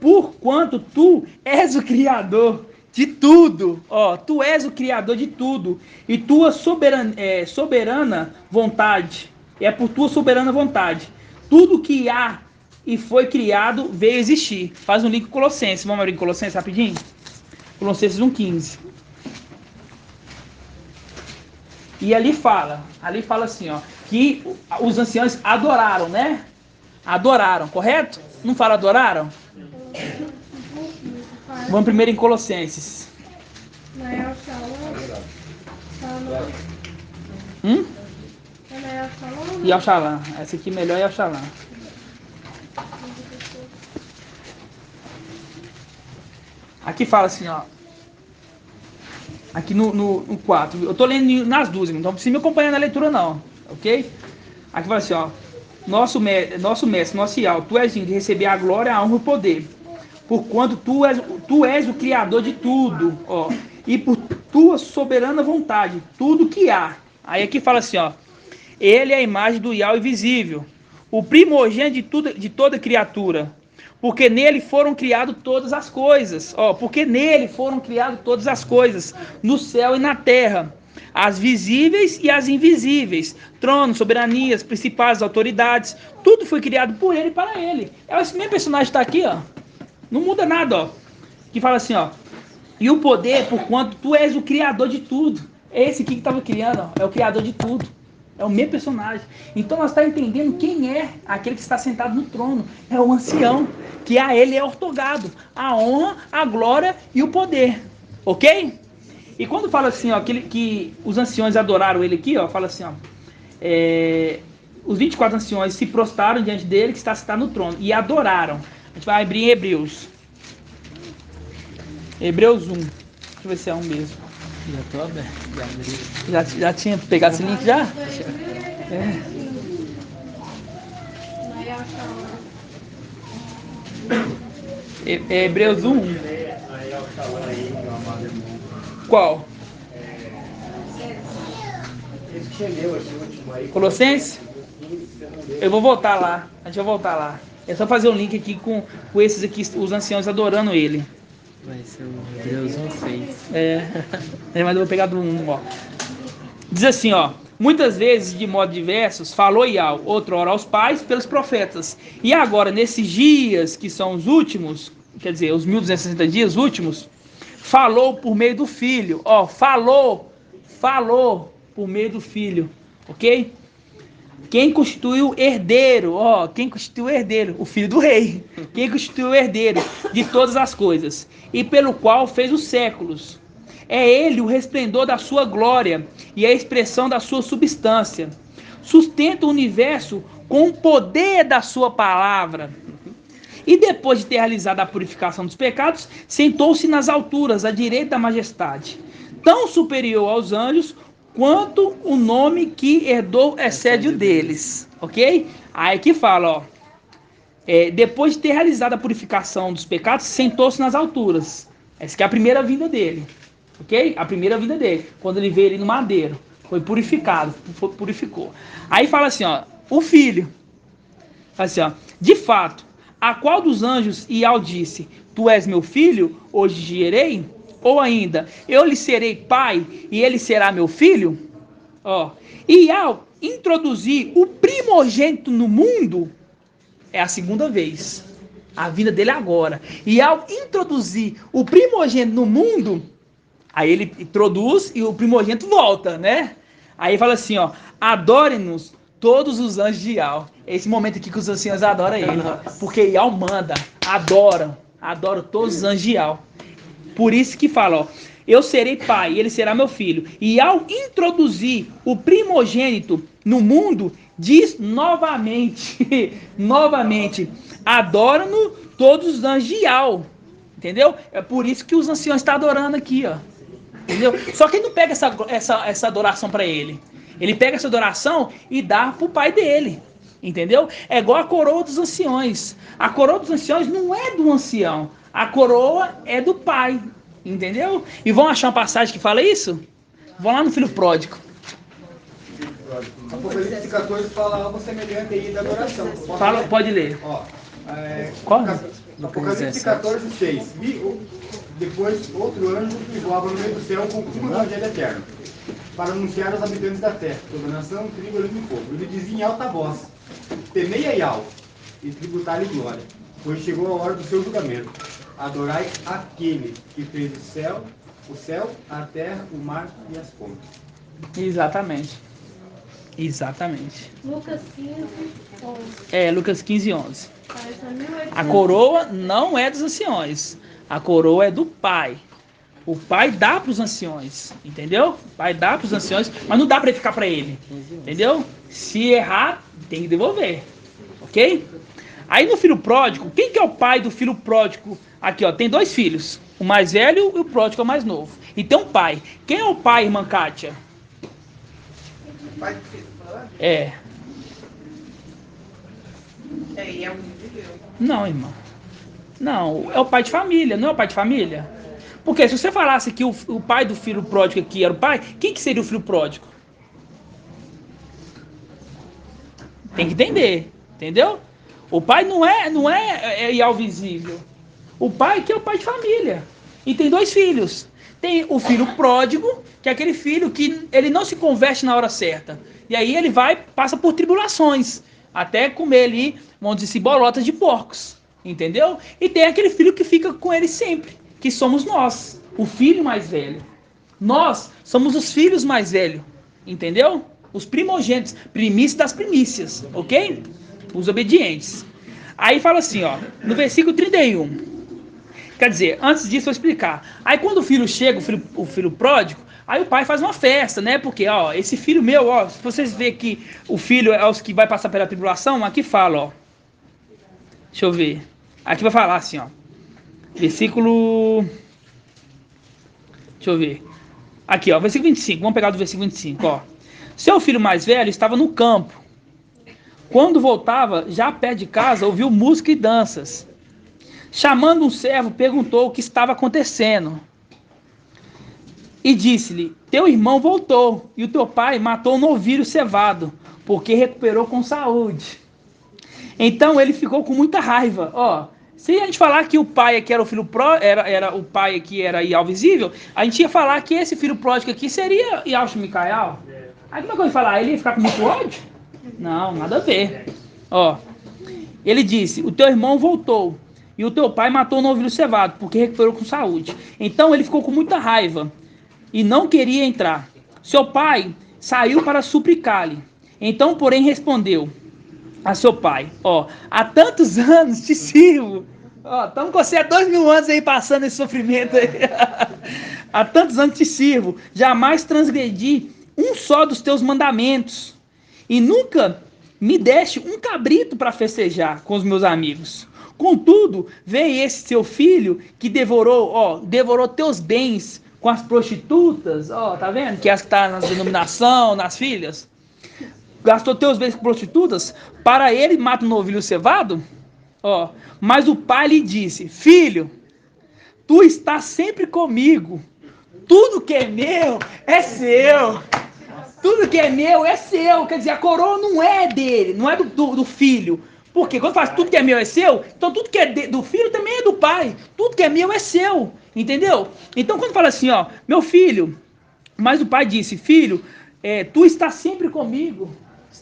Porquanto tu és o Criador de tudo. Ó, tu és o Criador de tudo. E tua soberana vontade. É por tua soberana vontade. Tudo que há e foi criado veio existir. Faz um link com Colossenses. Vamos abrir Colossenses rapidinho? Colossenses 1,15. E ali fala assim, ó, que os anciãos adoraram, né? Adoraram, correto? Não fala adoraram? Vamos primeiro em Colossenses. Yalshalá. Essa aqui melhor é Yalshalá. Aqui fala assim, ó. Aqui no 4. Eu tô lendo nas duas, então não precisa me acompanhar na leitura não, ok? Aqui fala assim, ó. Nosso mestre, nosso Iau, tu és digno de receber a glória, a honra e o poder. Porquanto tu és o Criador de tudo, ó. E por tua soberana vontade, tudo que há. Aí aqui fala assim, ó. Ele é a imagem do Iau invisível, o primogênito de toda criatura. Porque nele foram criadas todas as coisas. Porque nele foram criadas todas as coisas, no céu e na terra, as visíveis e as invisíveis, tronos, soberanias, principais, autoridades, tudo foi criado por ele e para ele. Esse mesmo personagem está aqui, ó. Não muda nada, ó. Que fala assim, ó. E o poder, porquanto tu és o criador de tudo. Esse aqui que estava criando, ó, é o criador de tudo. É o mesmo personagem. Então nós estamos entendendo quem é aquele que está sentado no trono. É o ancião, que a ele é ortogado a honra, a glória e o poder. Ok? E quando fala assim, ó, que os anciões adoraram ele aqui, ó, fala assim, ó, os 24 anciões se prostraram diante dele, que está sentado no trono, e adoraram. A gente vai abrir em Hebreus. Hebreus 1. Deixa eu ver se é um mesmo. Já tô aberto. Já tinha pegado esse link já? Hebreus 1. Qual? Colossenses? Eu vou voltar lá. A gente vai voltar lá. É só fazer um link aqui com esses aqui, os anciãos adorando ele. Vai ser o Hebreus 1:6. Mas eu vou pegar do 1, ó. Diz assim, ó. Muitas vezes, de modo diversos, falou Yahweh, outrora aos pais, pelos profetas. E agora, nesses dias que são os últimos, quer dizer, os 1260 dias últimos, falou por meio do Filho. Ó, falou por meio do Filho. Ok? Quem constitui o herdeiro, quem constitui o herdeiro? O filho do rei. Quem constitui o herdeiro de todas as coisas, e pelo qual fez os séculos. É ele o resplendor da sua glória e a expressão da sua substância. Sustenta o universo com o poder da sua palavra. E depois de ter realizado a purificação dos pecados, sentou-se nas alturas, à direita da majestade, tão superior aos anjos, quanto o nome que herdou excede o deles. Ok? Aí que fala, ó. Depois de ter realizado a purificação dos pecados, sentou-se nas alturas. Essa que é a primeira vinda dele. Ok? A primeira vinda dele. Quando ele veio ali no madeiro. Foi purificado. Purificou. Aí fala assim, ó. O filho. Fala assim, ó. De fato, a qual dos anjos Ial disse: Tu és meu filho, hoje gerei? Ou ainda, eu lhe serei pai e ele será meu filho? Ó. E ao introduzir o primogênito no mundo, é a segunda vez. A vinda dele agora. E ao introduzir o primogênito no mundo, aí ele introduz e o primogênito volta, né? Aí fala assim, ó. Adorem-nos todos os anjos de Ial. É esse momento aqui que os anciãos adoram ele. Porque Ial manda, adoram todos os anjos de Ial. Por isso que fala, ó, eu serei pai e ele será meu filho. E ao introduzir o primogênito no mundo, diz novamente, adoram-no todos os anjos de Ial. Entendeu? É por isso que os anciãos estão adorando aqui, ó. Entendeu? Só que ele não pega essa adoração para ele. Ele pega essa adoração e dá pro pai dele. Entendeu? É igual a coroa dos anciões. A coroa dos anciões não é do ancião. A coroa é do pai. Entendeu? E vão achar uma passagem que fala isso? Vão lá no filho pródigo. Apocalipse 14 fala algo semelhante aí da adoração. Fala, pode ler. Ó, qual? Apocalipse 14, 6. Vi depois outro anjo que voava no meio do céu com o evangelho eterno, para anunciar aos habitantes da terra, toda nação, tribo, língua e povo. Ele dizia em alta voz: temei a Yahweh e tributai-lhe glória, pois chegou a hora do seu julgamento. Adorai aquele que fez o céu, a terra, o mar e as fontes. Exatamente. Lucas 15, 11. Lucas 15, 11. A coroa não é dos anciões. A coroa é do pai. O pai dá para os anciões. Entendeu? O pai dá para os anciões, mas não dá para ficar para ele. Entendeu? Se errar, tem que devolver. Ok? Aí no filho pródigo, quem que é o pai do filho pródigo? Aqui, ó, tem dois filhos. O mais velho e o pródigo é o mais novo. E tem um pai. Quem é o pai, irmã Kátia? Pai do filho pródigo? É. Ele é um de Deus. Não, irmão. Não, é o pai de família, não é o pai de família? Porque se você falasse que o pai do filho pródigo aqui era o pai, quem que seria o filho pródigo? Tem que entender, entendeu? O pai não é Ial visível. O pai que é o pai de família. E tem dois filhos. Tem o filho pródigo, que é aquele filho que ele não se converte na hora certa. E aí ele passa por tribulações, até comer ali, vamos dizer assim, bolotas de porcos. Entendeu? E tem aquele filho que fica com ele sempre, que somos nós, o filho mais velho. Nós somos os filhos mais velhos. Entendeu? Os primogênitos, primícias das primícias, ok? Os obedientes. Aí fala assim, ó, no versículo 31. Quer dizer, antes disso eu vou explicar. Aí quando o filho chega, o filho pródigo, aí o pai faz uma festa, né? Porque, ó, esse filho meu, ó, se vocês verem que o filho é os que vai passar pela tribulação, aqui fala, ó. Deixa eu ver. Aqui vai falar assim, ó. Versículo... Deixa eu ver. Aqui, ó, versículo 25. Vamos pegar do versículo 25, ó. Seu filho mais velho estava no campo. Quando voltava, já perto de casa, ouviu música e danças. Chamando um servo, perguntou o que estava acontecendo. E disse-lhe, teu irmão voltou, e o teu pai matou um novilho cevado, porque recuperou com saúde. Então ele ficou com muita raiva. Ó, se a gente falar que o pai aqui era o filho era o pai aqui era Ial visível, a gente ia falar que esse filho pródigo aqui seria Ial Micael. Aí como é que eu ia falar? Ele ia ficar com muito ódio? Não, nada a ver. Ó, ele disse, o teu irmão voltou, e o teu pai matou um novilho cevado, porque recuperou com saúde. Então ele ficou com muita raiva, e não queria entrar. Seu pai saiu para suplicar-lhe. Então, porém, respondeu a seu pai, ó, há tantos anos te sirvo. Ó, estamos com você há 2000 anos aí passando esse sofrimento aí. Há tantos anos te sirvo, jamais transgredi um só dos teus mandamentos. E nunca me deste um cabrito para festejar com os meus amigos. Contudo, veio esse seu filho que devorou teus bens com as prostitutas, ó, tá vendo? Que é as que tá na denominação, nas filhas. Gastou teus bens com prostitutas, para ele mata um novilho cevado? Ó, mas o pai lhe disse, filho, tu estás sempre comigo. Tudo que é meu é seu. Tudo que é meu é seu. Quer dizer, a coroa não é dele, não é do filho. Porque quando faz tudo que é meu é seu, então tudo que é do filho também é do pai. Tudo que é meu é seu. Entendeu? Então quando fala assim, ó, meu filho, mas o pai disse, filho, tu estás sempre comigo.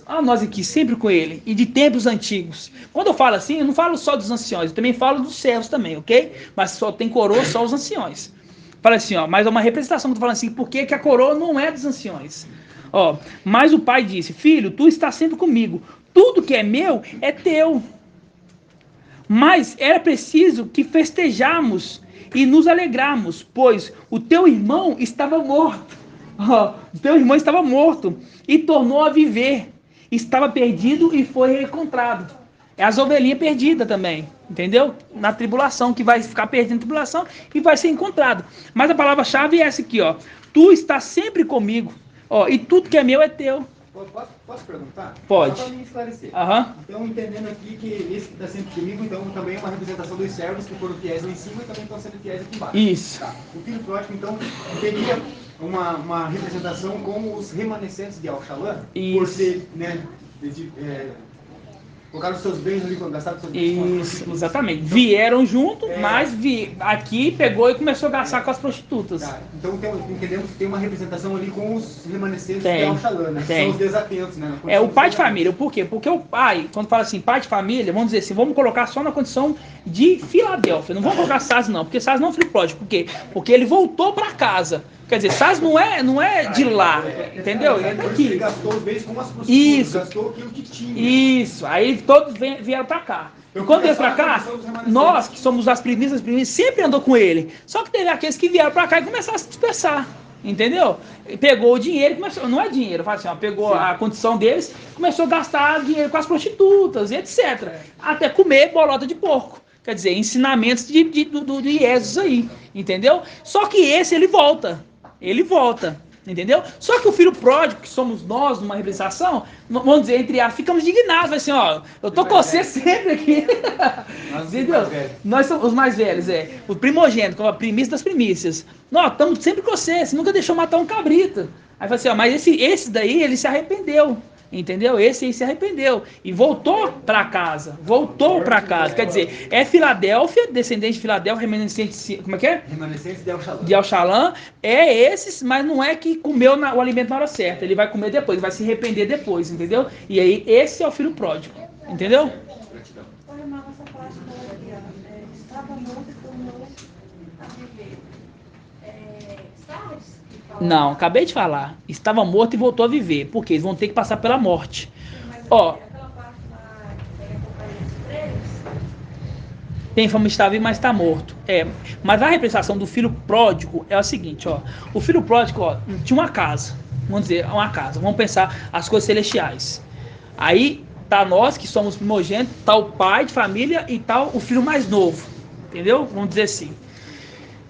Ah, nós aqui, sempre com ele. E de tempos antigos. Quando eu falo assim, eu não falo só dos anciões, eu também falo dos servos também, ok? Mas só tem coroa, só os anciões. Fala assim, ó, mas é uma representação que eu tô falando assim, por que a coroa não é dos anciões? Ó, mas o pai disse, filho, tu estás sempre comigo. Tudo que é meu é teu. Mas era preciso que festejamos e nos alegrarmos, pois o teu irmão estava morto. Ó, o teu irmão estava morto e tornou a viver. Estava perdido e foi reencontrado. É as ovelhinhas perdidas também, entendeu? Na tribulação, que vai ficar perdido na tribulação e vai ser encontrado. Mas a palavra-chave é essa aqui, ó. Tu estás sempre comigo, ó, e tudo que é meu é teu. Posso perguntar? Pode. Só para me esclarecer. Então, entendendo aqui que esse que está sempre comigo, então também é uma representação dos servos que foram fiéis lá em cima e também estão sendo fiéis aqui embaixo. Isso. Tá. O filho pródigo, então, teria uma representação como os remanescentes de Al-Shalom, por ser, né, colocaram os seus bens ali, gastaram os seus bens. Isso, exatamente. Então, vieram junto, mas aqui pegou e começou a gastar com as prostitutas. Tá. Então entendemos que tem uma representação ali com os remanescentes de Al-Shalom, né? Que são os desatentos, né? É o pai de família. Por quê? Porque o pai, quando fala assim, pai de família, vamos dizer assim, vamos colocar só na condição de Filadélfia. Não vamos colocar Sás não, porque Sás não é filho pródigo. Por quê? Porque ele voltou para casa. Quer dizer, Sás não é de lá, entendeu? Ele é daqui. Ele gastou os bens com as prostitutas, isso. Gastou aquilo que tinha. Isso, aí todos vieram pra cá. E quando vieram pra cá, nós que somos as primícias, sempre andou com ele. Só que teve aqueles que vieram pra cá e começaram a se dispersar, entendeu? Pegou o dinheiro, começou, não é dinheiro, fala assim, ó, pegou a condição deles, começou a gastar dinheiro com as prostitutas, etc. Até comer bolota de porco. Quer dizer, ensinamentos de Jesus aí, entendeu? Só que esse ele volta, entendeu? Só que o filho pródigo, que somos nós, numa representação, vamos dizer, entre aspas, ficamos indignados, assim, ó, eu tô com você sempre aqui, entendeu? Nós somos os mais velhos, o primogênito, como a primícia das primícias. Nós estamos sempre com você nunca deixou matar um cabrito. Aí fala assim, ó, mas esse daí, ele se arrependeu. Entendeu? Esse aí se arrependeu e voltou para casa. Quer dizer, é Filadélfia, descendente de Filadélfia, remanescente, como é que é? Remanescente de Al-Shalom. É esses, mas não é que comeu o alimento na hora certa. Ele vai comer depois, vai se arrepender depois, entendeu? E aí, esse é o filho pródigo. Entendeu? Não, acabei de falar. Estava morto e voltou a viver. Porque eles vão ter que passar pela morte. Ó. Tem fama de estar vivo, mas está morto. Mas a representação do filho pródigo é o seguinte, ó. O filho pródigo, ó, tinha uma casa. Vamos dizer, uma casa. Vamos pensar as coisas celestiais. Aí tá nós que somos primogênitos, tá o pai de família e tá o filho mais novo. Entendeu? Vamos dizer assim.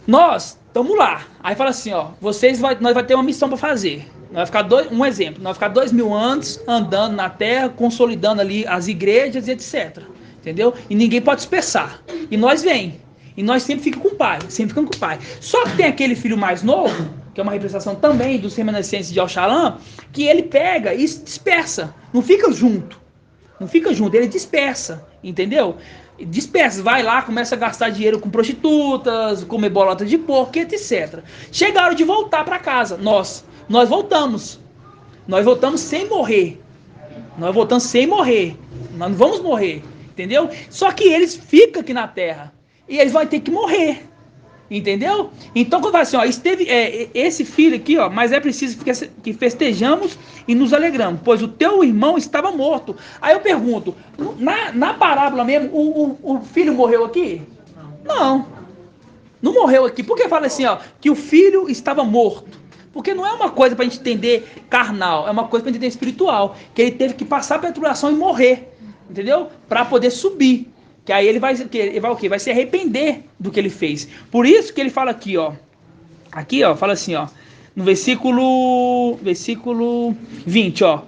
Nós estamos lá. Aí fala assim, ó. Nós vai ter uma missão para fazer. Nós vai ficar um exemplo. Nós vai ficar 2000 anos andando na terra, consolidando ali as igrejas e etc. Entendeu? E ninguém pode dispersar. E nós vem. E nós sempre ficamos com o pai. Sempre ficamos com o pai. Só que tem aquele filho mais novo, que é uma representação também dos remanescentes de Oxalã, que ele pega e dispersa. Não fica junto. Não fica junto. Ele dispersa. Entendeu? Dispersa. Vai lá, começa a gastar dinheiro com prostitutas, comer bolota de porco, etc. Chegaram de voltar para casa. Nós voltamos. Nós voltamos sem morrer. Nós voltamos sem morrer. Nós não vamos morrer. Entendeu? Só que eles ficam aqui na terra. E eles vão ter que morrer. Entendeu? Então, quando vai assim, ó, esse filho aqui, ó, mas é preciso que festejamos e nos alegramos, pois o teu irmão estava morto. Aí eu pergunto, na parábola mesmo, o filho morreu aqui? Não. Não morreu aqui. Por que fala assim, ó, que o filho estava morto? Porque não é uma coisa para a gente entender carnal, é uma coisa para entender espiritual. Que ele teve que passar pela tribulação e morrer. Entendeu? Para poder subir. Que aí ele vai o quê? Vai se arrepender do que ele fez. Por isso que ele fala aqui, ó. Aqui, ó, fala assim, ó. No versículo 20, ó.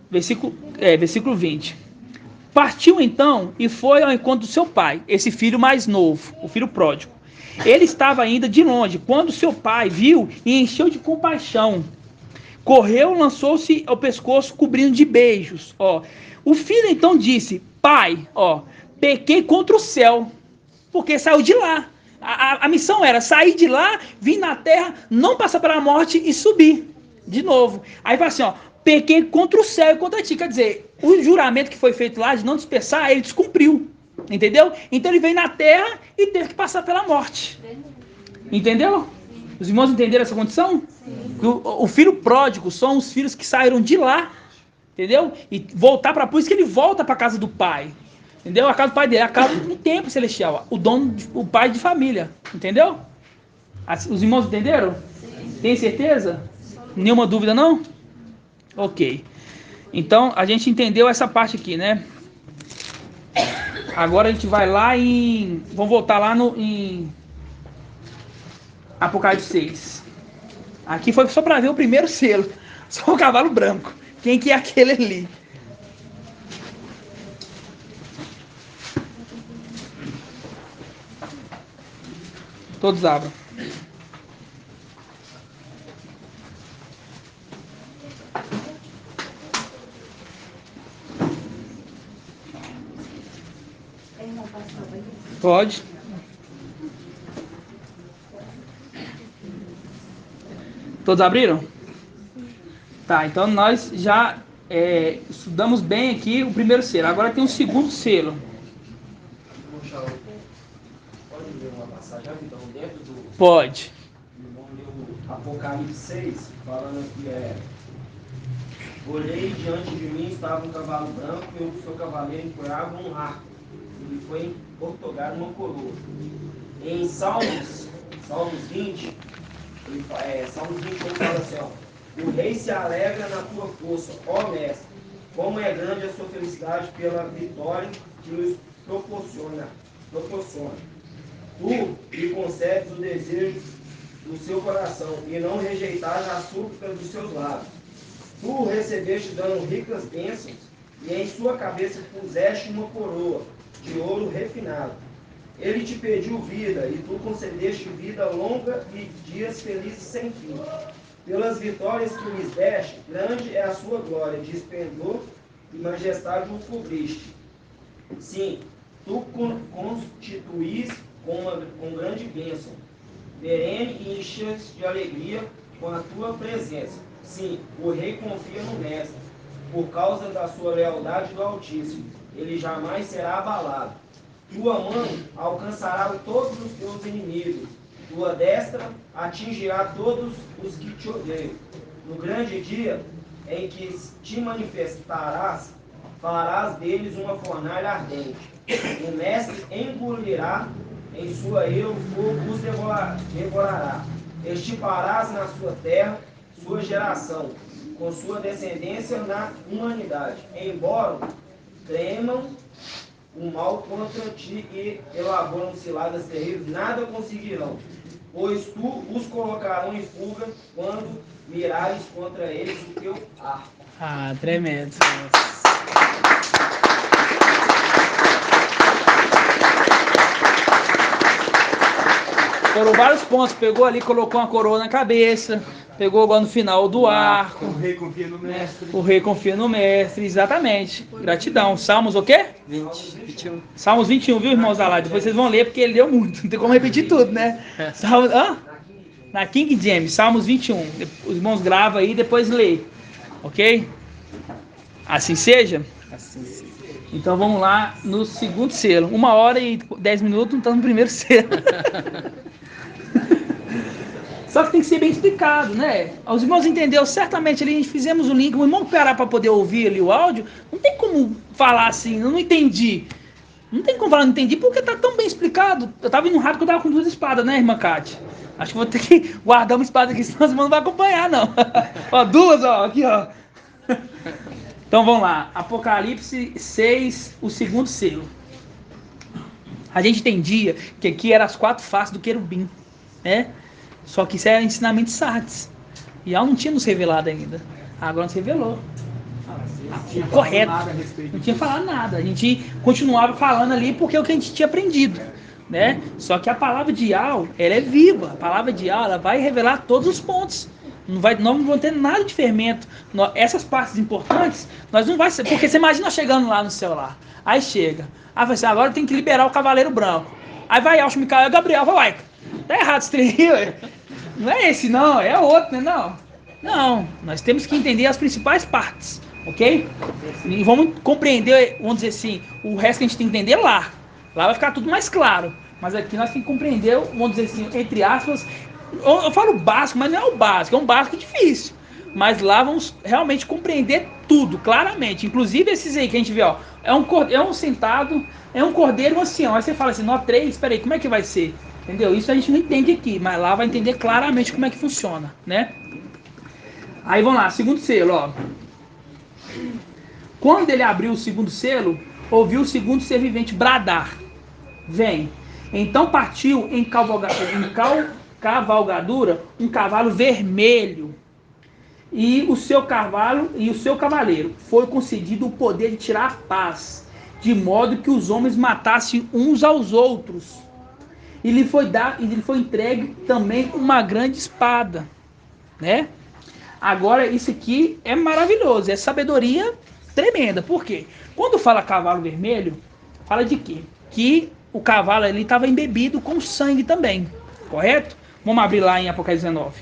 Versículo 20. Partiu então e foi ao encontro do seu pai, esse filho mais novo, o filho pródigo. Ele estava ainda de longe, quando seu pai viu e encheu de compaixão. Correu, lançou-se ao pescoço, cobrindo de beijos, ó. O filho então disse, pai, ó, pequei contra o céu, porque saiu de lá. A missão era sair de lá, vir na terra, não passar pela morte e subir de novo. Aí fala assim, ó, pequei contra o céu e contra ti. Quer dizer, o juramento que foi feito lá de não dispersar, ele descumpriu. Entendeu? Então ele veio na terra e teve que passar pela morte. Entendeu? Os irmãos entenderam essa condição? O filho pródigo são os filhos que saíram de lá. Entendeu? E voltar para... Por isso que ele volta para a casa do pai. Entendeu? A casa do pai dele, a casa do tempo celestial. O pai de família. Entendeu? Os irmãos entenderam? Sim. Tem certeza? Nenhuma dúvida, não? Ok. Então, a gente entendeu essa parte aqui, né? Agora a gente vai lá em... Vamos voltar lá em Apocalipse 6. Aqui foi só para ver o primeiro selo. Só o cavalo branco. Quem que é aquele ali? Todos abram. Pode. Todos abriram? Tá, então nós já estudamos bem aqui o primeiro selo. Agora tem um segundo selo. Pode ler uma passagem rapidão dentro do... Pode. Apocalipse 6, falando que olhei diante de mim estava um cavalo branco e o seu cavaleiro empunhava um arco. Ele foi otorgado uma coroa. Em Salmos 20, Salmos 28 fala assim, ó, o rei se alegra na tua força, ó mestre, como é grande a sua felicidade pela vitória que nos proporciona. Tu lhe concedes o desejo do seu coração e não rejeitaste a súplica dos seus lábios. Tu o recebeste dando ricas bênçãos e em sua cabeça puseste uma coroa de ouro refinado. Ele te pediu vida e tu concedeste vida longa e dias felizes sem fim. Pelas vitórias que lhes deste, grande é a sua glória, de esplendor e majestade o cobriste. Sim, tu constituís com grande bênção, perene e enches de alegria com a tua presença. Sim, o rei confia no mestre, por causa da sua lealdade do Altíssimo. Ele jamais será abalado. Tua mão alcançará todos os teus inimigos. Tua destra atingirá todos os que te odeiam. No grande dia em que te manifestarás farás deles uma fornalha ardente. O mestre engolirá em sua ira, o fogo os devorará. Estiparás na sua terra sua geração, com sua descendência na humanidade. Embora tremam o mal contra ti e elaboram ciladas terríveis, nada conseguirão, pois tu os colocarão em fuga quando mirares contra eles o teu arco. Ah, tremendo. Foram vários pontos. Pegou ali, colocou uma coroa na cabeça. Pegou agora no final do arco. O rei confia no mestre. O rei confia no mestre, exatamente. Gratidão. Salmos o quê? 21. Salmos 21, viu, irmãos da live? Depois vocês vão ler, porque ele leu muito. Não tem como repetir tudo, né? Salmos, na King James, Salmos 21. Os irmãos gravam aí e depois lê. Ok? Assim seja? Assim seja. Então vamos lá no segundo selo. 1h e 10 minutos, não estamos no primeiro selo. Só que tem que ser bem explicado, né? Os irmãos entenderam certamente ali, a gente fizemos o link, o irmão parar para poder ouvir ali o áudio, não tem como falar assim, eu não entendi. Não tem como falar, não entendi, porque tá tão bem explicado. Eu tava indo rápido que eu tava com 2 espadas, né, irmã Cátia? Acho que vou ter que guardar uma espada aqui, senão os irmãos não vão acompanhar, não. Ó, 2, ó, aqui, ó. Então vamos lá, Apocalipse 6, o segundo selo. A gente entendia que aqui eram as 4 faces do querubim, né? Só que isso era ensinamento de Sardes. E ela não tinha nos revelado ainda. Agora nos revelou. Correto. Não tinha falado nada. A gente continuava falando ali porque é o que a gente tinha aprendido, né? Só que a palavra de Yahweh, ela é viva. A palavra de Yahweh, ela vai revelar todos os pontos. Não vamos ter nada de fermento. Essas partes importantes, nós não vai ser. Porque você imagina chegando lá no celular. Aí chega. Aí vai assim, agora tem que liberar o Cavaleiro Branco. Aí vai Yaush, Micael e Gabriel. Vai. Tá errado esse trem aí, ué. Não é esse não, é outro, né? Não, nós temos que entender as principais partes, ok? E vamos compreender, vamos dizer assim, o resto que a gente tem que entender lá. Lá vai ficar tudo mais claro. Mas aqui nós temos que compreender, vamos dizer assim, entre aspas, eu falo básico, mas não é o básico, é um básico difícil. Mas lá vamos realmente compreender tudo, claramente. Inclusive esses aí que a gente vê, ó, é um sentado, é um cordeiro e um ancião. Aí você fala assim, 3, espera aí, como é que vai ser? Entendeu? Isso a gente não entende aqui, mas lá vai entender claramente como é que funciona, né? Aí vamos lá, segundo selo, ó. Quando ele abriu o segundo selo, ouviu o segundo ser vivente bradar: vem. Então partiu em cavalgadura um cavalo vermelho, e o seu cavaleiro foi concedido o poder de tirar a paz, de modo que os homens matassem uns aos outros. E lhe foi entregue também uma grande espada, né? Agora, isso aqui é maravilhoso, é sabedoria tremenda. Por quê? Quando fala cavalo vermelho, fala de quê? Que o cavalo ali estava embebido com sangue também, correto? Vamos abrir lá em Apocalipse 19.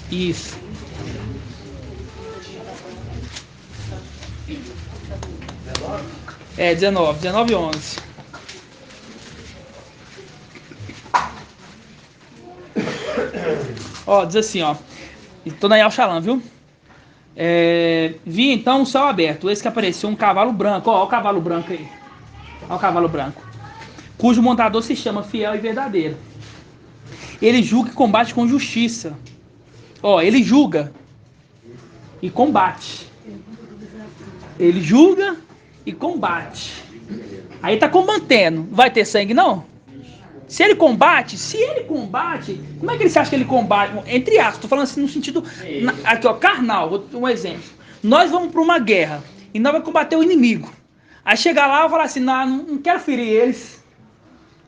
Isso. É, 19 e 11. Ó, diz assim, ó. Estou na Yalxalam, viu? Vi então o céu aberto. Eis que apareceu um cavalo branco. Ó o cavalo branco aí. Ó o cavalo branco. Cujo montador se chama Fiel e Verdadeiro. Ele julga e combate com justiça. Ó, ele julga e combate. Ele julga e combate. Aí tá combatendo. Vai ter sangue, não? Se ele combate, como é que ele acha que ele combate? Entre aspas, tô falando assim no sentido aqui, ó, carnal, um exemplo. Nós vamos para uma guerra e nós vamos combater o inimigo. Aí chega lá e fala assim, não quero ferir eles.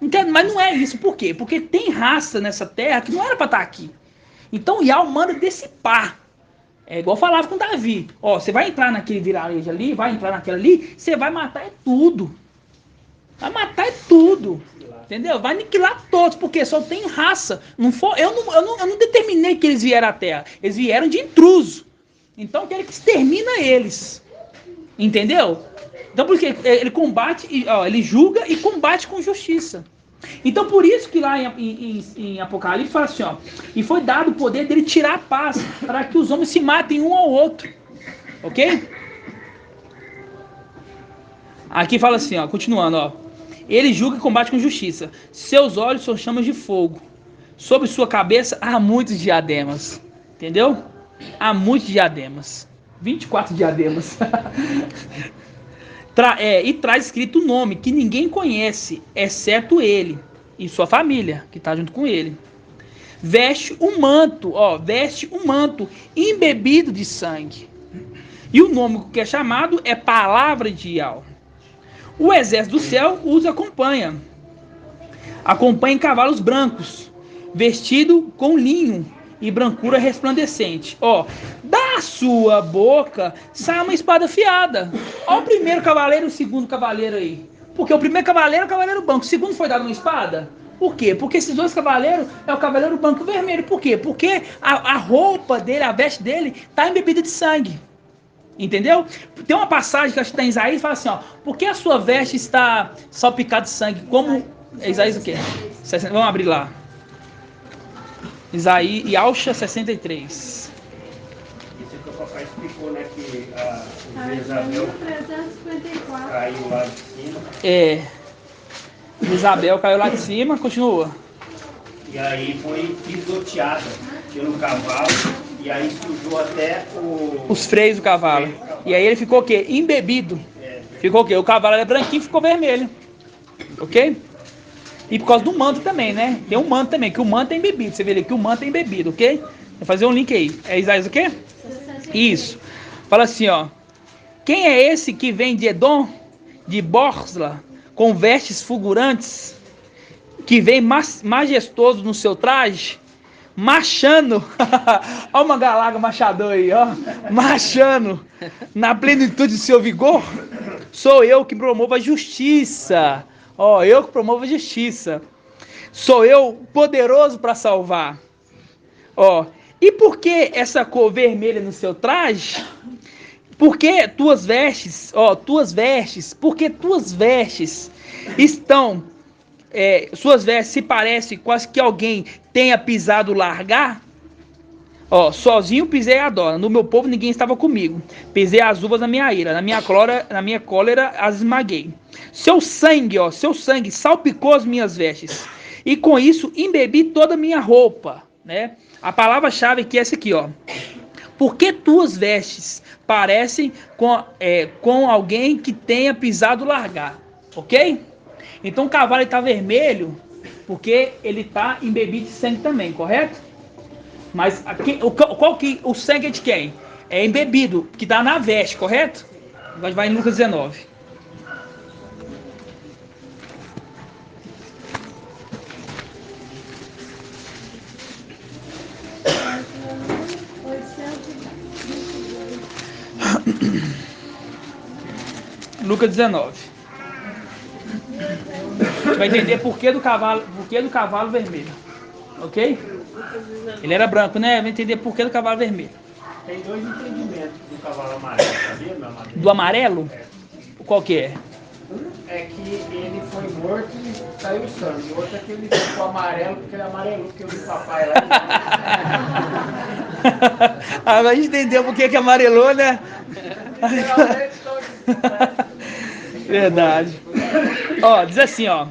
Não quero, mas não é isso. Por quê? Porque tem raça nessa terra que não era para estar aqui. Então Yahweh manda dissipar. É igual eu falava com Davi. Ó, você vai entrar naquele vilarejo ali, vai entrar naquela ali, você vai matar tudo. Vai matar tudo. Entendeu? Vai aniquilar todos, porque só tem raça. Eu não determinei que eles vieram à terra. Eles vieram de intruso. Então eu quero que extermina eles. Entendeu? Então porque ele combate, ele julga e combate com justiça. Então, por isso que lá em Apocalipse fala assim, ó, e foi dado o poder dele tirar a paz, para que os homens se matem um ao outro. Ok? Aqui fala assim, ó, continuando, ó. Ele julga e combate com justiça. Seus olhos são chamas de fogo. Sobre sua cabeça há muitos diademas. Entendeu? Há muitos diademas. 24 diademas. E traz escrito o nome que ninguém conhece, exceto ele e sua família, que está junto com ele. Veste um manto embebido de sangue. E o nome que é chamado é Palavra de Yahweh. O exército do céu os acompanha. Acompanha em cavalos brancos, vestido com linho e brancura resplandecente. Ó, da sua boca sai uma espada afiada. Ó, o primeiro cavaleiro e o segundo cavaleiro aí. Porque o primeiro cavaleiro é o cavaleiro branco, o segundo foi dado uma espada. Por quê? Porque esses dois cavaleiros é o cavaleiro branco e vermelho. Por quê? Porque a roupa dele, a veste dele, está embebida de sangue. Entendeu? Tem uma passagem que acho que está em Isaías, fala assim, ó, por que a sua veste está salpicada de sangue? Como... Isaías o quê? Vamos abrir lá. Isaías, Yalcha 63. Isso que o papai explicou, né, que o Isabel caiu lá de cima. Isabel caiu lá de cima, continua. E aí foi pisoteada pelo cavalo. E aí sujou até os freios do cavalo. E aí ele ficou o quê? Embebido. Ficou o quê? O cavalo era branquinho e ficou vermelho. Ok? E por causa do manto também, né? Tem um manto também, que o manto é embebido. Você vê ali que o manto é embebido, ok? Vou fazer um link aí. É Isaías o quê? Isso. Fala assim, ó. Quem é esse que vem de Edom, de Borsla, com vestes fulgurantes, que vem majestoso no seu traje? Marchando, olha uma galaga machador aí, ó, marchando na plenitude do seu vigor, sou eu que promovo a justiça, ó, eu que promovo a justiça, sou eu poderoso para salvar, ó, e por que essa cor vermelha no seu traje? Porque tuas vestes, porque tuas vestes estão, suas vestes se parecem quase que alguém tenha pisado largar. Ó, sozinho pisei a dona, no meu povo ninguém estava comigo. Pisei as uvas na minha ira, na minha cólera as esmaguei. Seu sangue salpicou as minhas vestes. E com isso embebi toda a minha roupa, né? A palavra-chave aqui é essa aqui, ó. Porque tuas vestes parecem com alguém que tenha pisado largar, ok? Então o cavalo está vermelho porque ele está embebido de sangue também, correto? Mas o sangue é de quem? É embebido, que está na veste, correto? Agora vai em Lucas 19. Lucas 19. A gente vai entender por que do cavalo vermelho. Ok? Ele era branco, né? Vai entender por que do cavalo vermelho. Tem dois entendimentos do cavalo amarelo, sabia, meu amarelo? Do amarelo? Qual que é? Um é que ele foi morto e saiu sangue. O outro é que ele ficou amarelo porque ele amarelou, porque eu vi o papai lá. Agora a gente entendeu por que amarelou, né? Verdade. Ó, diz assim, ó.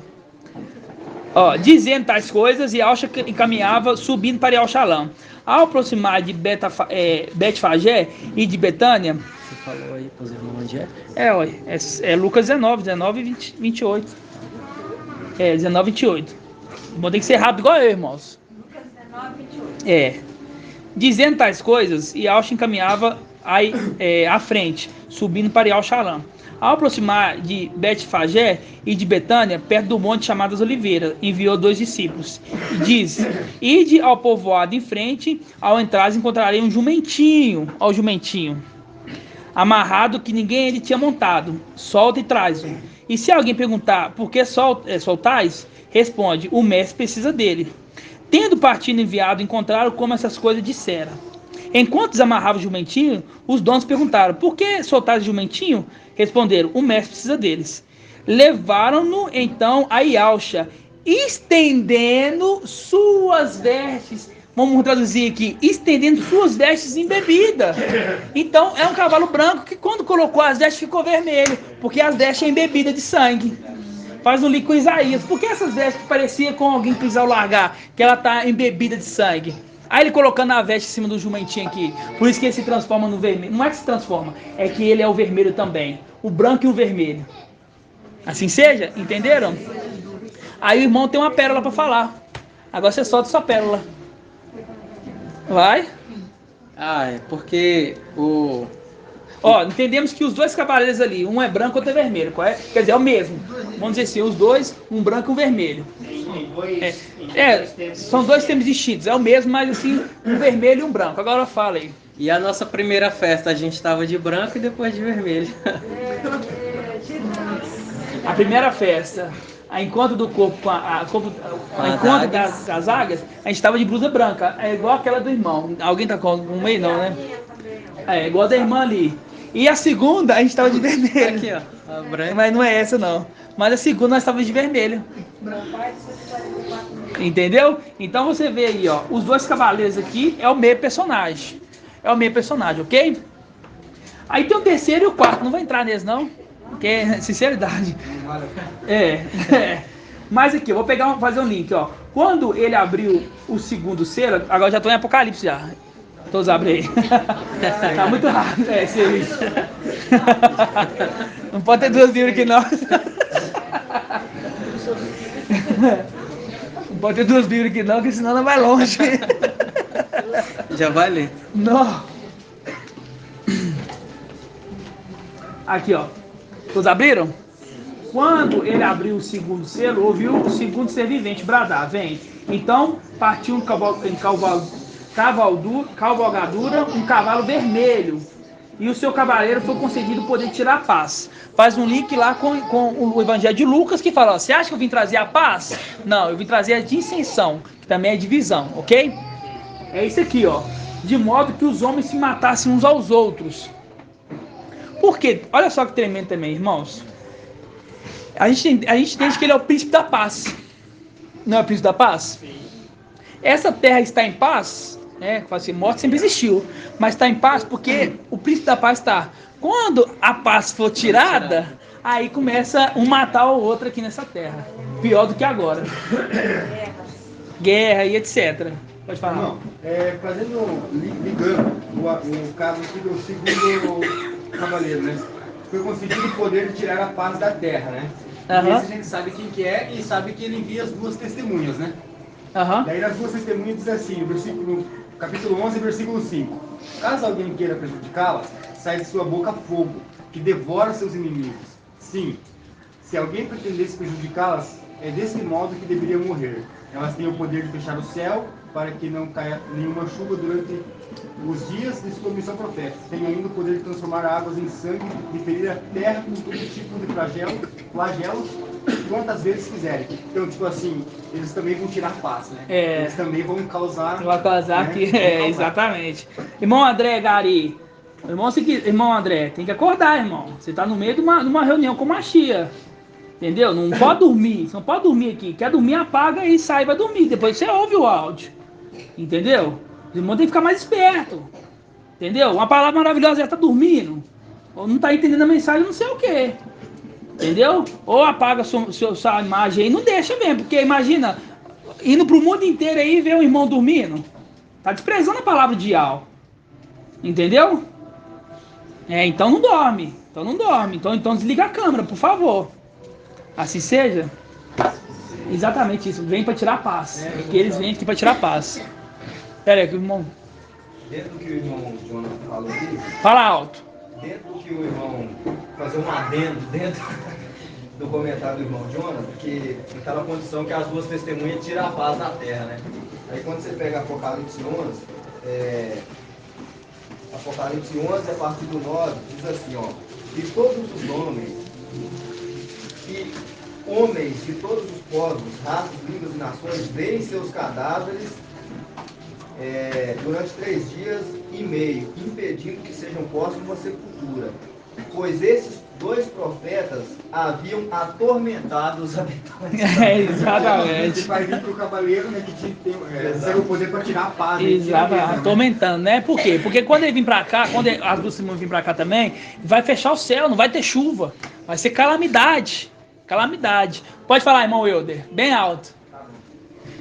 Dizendo tais coisas, Yalcha encaminhava subindo para Yalchalã. Ao aproximar de Betfagé e de Betânia. Você falou aí para os irmãos onde é? É Lucas 19 e 28. 19 e 28. Bom, tem que ser rápido igual eu, irmãos. Lucas 19 e 28. Dizendo tais coisas, Yalcha encaminhava à frente, subindo para Yalchalã. Ao aproximar de Betfagé e de Betânia, perto do monte chamado das Oliveiras, enviou 2 discípulos. E diz: ide ao povoado em frente, ao entrar encontrarei um jumentinho, amarrado que ninguém ele tinha montado. Solta e traz-o. E se alguém perguntar por que soltais, responde: o mestre precisa dele. Tendo partido enviado, encontraram como essas coisas disseram. Enquanto desamarrava o jumentinho, os donos perguntaram: por que soltaram o jumentinho? Responderam: o mestre precisa deles. Levaram-no então a Yalcha estendendo suas vestes. Vamos traduzir aqui, estendendo suas vestes em bebida. Então, é um cavalo branco que quando colocou as vestes ficou vermelho, porque as vestes é embebida de sangue. Faz um link com Isaías. Por que essas vestes que parecia com alguém pisar ou largar, que ela está embebida de sangue? Aí ele colocando a veste em cima do jumentinho aqui. Por isso que ele se transforma no vermelho. Não é que se transforma, é que ele é o vermelho também. O branco e o vermelho. Assim seja, entenderam? Aí o irmão tem uma pérola para falar. Agora você solta sua pérola. Vai. É porque o... entendemos que os dois cavaleiros ali, um é branco, outro é vermelho. Qual é? Quer dizer, é o mesmo. Vamos dizer assim, os dois, um branco e um vermelho. São dois termos distintos. É o mesmo, mas assim, um vermelho e um branco. Agora fala aí. E a nossa primeira festa, a gente estava de branco e depois de vermelho. A primeira festa, a encontro do corpo com a encontro das águias, a gente estava de blusa branca. É igual aquela do irmão. Alguém tá com um meio não, né? É igual a da irmã ali. E a segunda, a gente estava de vermelho. Aqui, ó. A branca. Mas não é essa, não. Mas a segunda, nós estávamos de vermelho. Entendeu? Então você vê aí, ó. Os dois cavaleiros aqui é o meio personagem. É o meio personagem, ok? Aí tem o terceiro e o quarto. Não vou entrar neles, não. Porque é sinceridade. Mas aqui, eu vou fazer um link, ó. Quando ele abriu o segundo selo, agora já estou em Apocalipse já. Todos abrem aí. Tá muito rápido. Isso. Não pode ter duas Bíblias aqui, não. Não pode ter duas Bíblias aqui, não, porque senão não vai longe. Já vai ler. Não. Aqui, ó. Todos abriram? Quando ele abriu o segundo selo, ouviu o segundo ser vivente bradar: vem. Então partiu cavalgadura, um cavalo vermelho, e o seu cavaleiro foi concedido o poder de tirar a paz. Faz um link lá com o Evangelho de Lucas, que fala: ó, você acha que eu vim trazer a paz? Não, eu vim trazer a dissensão, que também é divisão, ok? É isso aqui, ó. De modo que os homens se matassem uns aos outros. Por quê? Olha só que tremendo também, irmãos. A gente entende que ele é o príncipe da paz. Não é o príncipe da paz? Sim. Essa terra está em paz, né? Assim, morte sempre existiu, mas está em paz porque o príncipe da paz está. Quando a paz for tirada, aí começa um matar o outro aqui nessa terra. Pior do que agora. Guerra e etc. Pode falar. Não, ligando o caso aqui do segundo cavaleiro, né? Foi conseguido o poder de tirar a paz da terra, né? E esse a gente sabe quem que é e sabe que ele envia as duas testemunhas, né? Daí nas duas testemunhas diz assim, no capítulo 11, versículo 5: caso alguém queira prejudicá-las, sai de sua boca fogo, que devora seus inimigos. Sim, se alguém pretendesse prejudicá-las, é desse modo que deveria morrer. Elas têm o poder de fechar o céu para que não caia nenhuma chuva durante os dias de sua missão profética. Tem ainda o poder de transformar águas em sangue e ferir a terra com todo tipo de flagelos, quantas vezes quiserem. Então, tipo assim, eles também vão tirar paz, né? Eles também vão causar... Vai causar, né? Aqui, exatamente. Irmão André Gari, irmão André, tem que acordar, irmão. Você está no meio de uma reunião com Machia. Entendeu? Não pode dormir. Você não pode dormir aqui. Quer dormir, apaga e sai, vai dormir. Depois você ouve o áudio. Entendeu? O irmão tem que ficar mais esperto. Entendeu? Uma palavra maravilhosa, já está dormindo. Ou não está entendendo a mensagem, não sei o quê. Entendeu? Ou apaga sua imagem aí, não deixa mesmo. Porque imagina, indo para o mundo inteiro aí e ver um irmão dormindo. Está desprezando a palavra de Al. Entendeu? Então não dorme. Então desliga a câmera, por favor. Assim seja. Exatamente isso. Vem para tirar a paz. Porque eles vêm aqui para tirar a paz. Pera aí, irmão. Dentro do que o irmão Jonas falou aqui. Fala alto. Dentro do que o irmão. Fazer um adendo dentro do comentário do irmão Jonas, porque naquela condição que as duas testemunhas tiram a paz da terra, né? Aí quando você pega Apocalipse 11, Apocalipse 11, a partir do 9, diz assim, ó: e todos os homens de todos os povos, raças, línguas e nações veem seus cadáveres durante 3 dias e meio, impedindo que sejam postos numa sepultura. Pois esses 2 profetas haviam atormentado os habitantes. Exatamente. Você vai vir para o cavaleiro, né, que tem o poder para tirar a paz. Exatamente, atormentando, né? Por quê? Porque quando ele vir para cá, quando as duas irmãs vir para cá também, vai fechar o céu, não vai ter chuva. Vai ser calamidade. Calamidade. Pode falar, irmão Wilder, bem alto.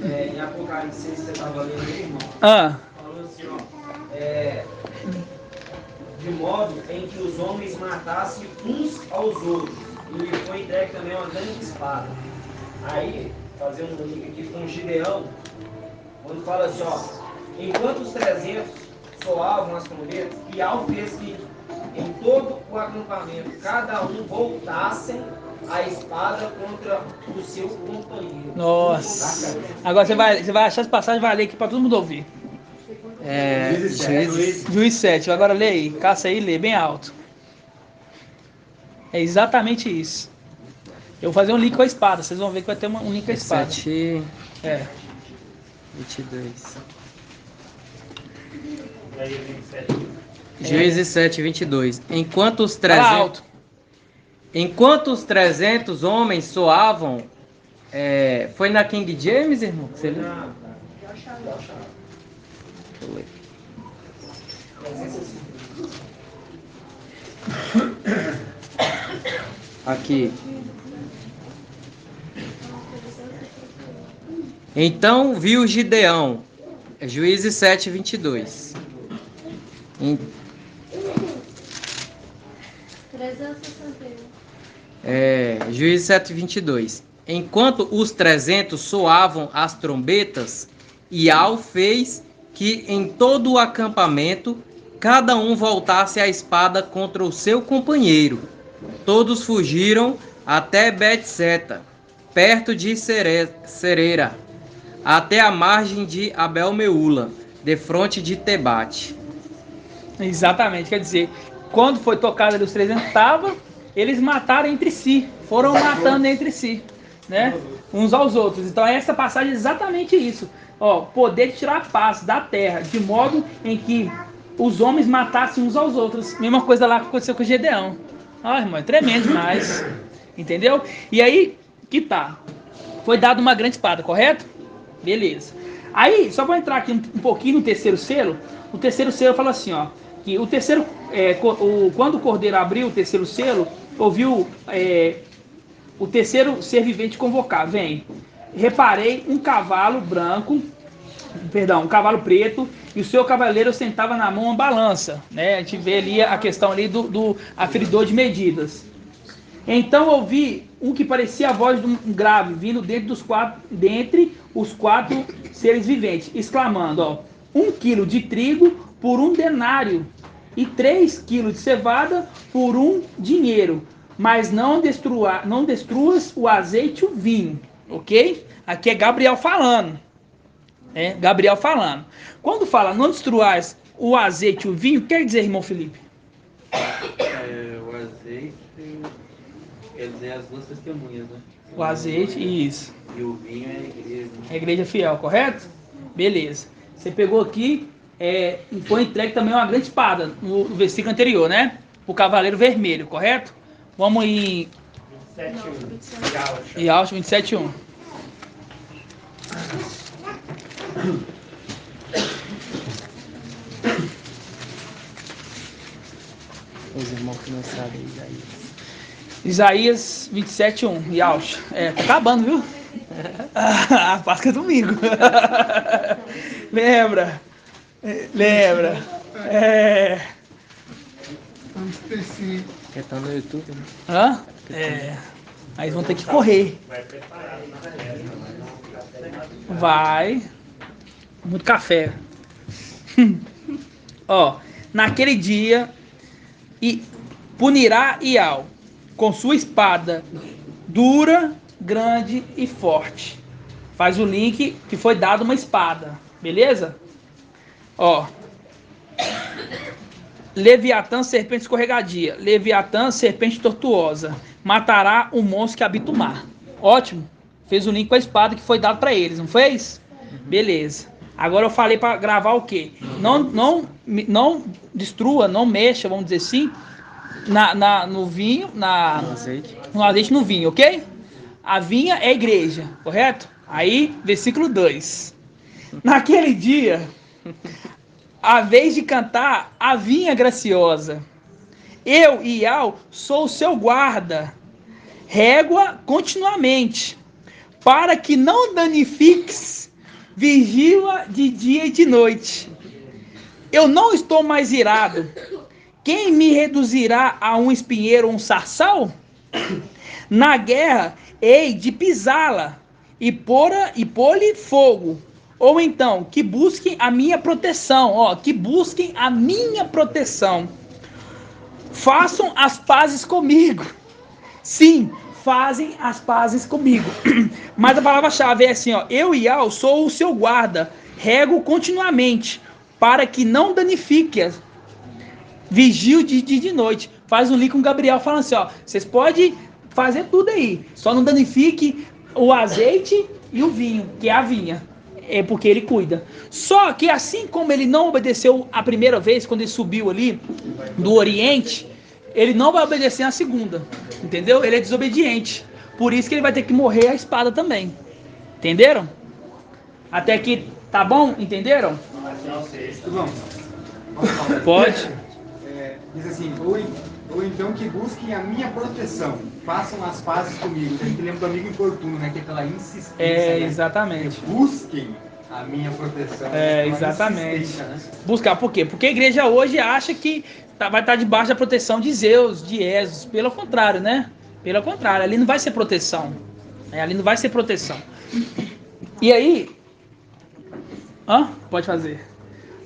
Em Apocalipse 6, você estava lendo aí, irmão? Falou assim, ó. De modo em que os homens matassem uns aos outros, e lhe foi entregue também uma grande espada. Aí, fazendo um link aqui com Gideão, quando fala assim, ó, enquanto os 300 soavam as trombetas, Ial fez que em todo o acampamento cada um voltassem a espada contra o seu companheiro. Nossa. Agora você vai achar as passagens, vai ler aqui para todo mundo ouvir. Juiz 7. Agora lê aí. Caça aí e lê bem alto. É exatamente isso. Eu vou fazer um link com a espada. Vocês vão ver que vai ter um link com a espada. 7. 22. Juízes 7, 22. Enquanto os 300 homens soavam... foi na King James, irmão? Você lê? Aqui. Então viu Gideão, Juízes 7, 22. 361. Juízes 7, 22. Enquanto os 300 soavam as trombetas, Ial fez que em todo o acampamento cada um voltasse a espada contra o seu companheiro. Todos fugiram até Bet-seta, perto de Serera, até a margem de Abel-meula, defronte de Tebate. Exatamente, quer dizer, quando foi tocado ali os 300, eles mataram entre si, foram matando entre si, né? Uns aos outros. Então essa passagem é exatamente isso. Ó, poder tirar a paz da terra, de modo em que os homens matassem uns aos outros. Mesma coisa lá que aconteceu com o Gedeão. Ah, irmão, é tremendo demais. Entendeu? E aí, que tá? Foi dado uma grande espada, correto? Beleza. Aí, só para entrar aqui um pouquinho no terceiro selo, o terceiro selo fala assim, ó, que o terceiro, quando o cordeiro abriu o terceiro selo, ouviu o terceiro ser vivente convocar, vem. Reparei um cavalo um cavalo preto, e o seu cavaleiro sentava na mão uma balança, né? A gente vê ali a questão ali do aferidor de medidas. Então ouvi um que parecia a voz de um grave, vindo dentre os 4 seres viventes, exclamando, ó, 1 quilo de trigo por 1 denário, e 3 quilos de cevada por 1 dinheiro, mas não destruas o azeite e o vinho. Ok? Aqui é Gabriel falando. Gabriel falando. Quando fala não destruas o azeite e o vinho, quer dizer, irmão Felipe? O azeite quer dizer as 2 testemunhas, né? O azeite, isso. E o vinho é a igreja. Né? É a igreja fiel, correto? Beleza. Você pegou aqui e foi entregue também uma grande espada no versículo anterior, né? O cavaleiro vermelho, correto? Vamos em 27:1. Ial 27:1. Os irmãos que não sabem Isaías 27:1. Ial. Tá acabando, viu? A Páscoa é domingo. Lembra? Tá no YouTube, né? Hã? Aí vão ter que correr. Vai. Muito café. Ó, naquele dia e punirá Ial com sua espada dura, grande e forte. Faz o link que foi dado uma espada, beleza? Ó, Leviatã, serpente escorregadia. Leviatã, serpente tortuosa. Matará o monstro que habita o mar. Ótimo. Fez o link com a espada que foi dado para eles, não fez? Beleza. Agora eu falei para gravar o quê? Não destrua, não mexa, vamos dizer assim, no vinho, no azeite no vinho, ok? A vinha é a igreja, correto? Aí, versículo 2. Naquele dia, a vez de cantar a vinha graciosa, eu, Ial, sou o seu guarda, régua continuamente, para que não danifiques, vigila de dia e de noite. Eu não estou mais irado. Quem me reduzirá a um espinheiro ou um sarçal? Na guerra, hei de pisá-la e pôr-lhe fogo. Ou então, que busquem a minha proteção. Que busquem a minha proteção. Façam as pazes comigo. Sim, fazem as pazes comigo. Mas a palavra-chave é assim, eu, Ial, sou o seu guarda, rego continuamente, para que não danifique, vigio de dia e de noite. Faz um link com o Gabriel falando assim, vocês podem fazer tudo aí, só não danifique o azeite e o vinho, que é a vinha. É porque ele cuida. Só que assim como ele não obedeceu a primeira vez, quando ele subiu ali do Oriente, ele não vai obedecer a segunda. Entendeu? Ele é desobediente. Por isso que ele vai ter que morrer a espada também. Entenderam? Até aqui tá bom? Entenderam? Pode. Diz assim, ou então que busquem a minha proteção, façam as pazes comigo. A gente lembra do amigo importuno, né? Que é aquela insistência. Exatamente. Busquem a minha proteção. Exatamente. Né? Buscar, por quê? Porque a igreja hoje acha que vai estar debaixo da proteção de Zeus, de Esos. Pelo contrário, né? Pelo contrário, ali não vai ser proteção. Ali não vai ser proteção. E aí... Pode fazer.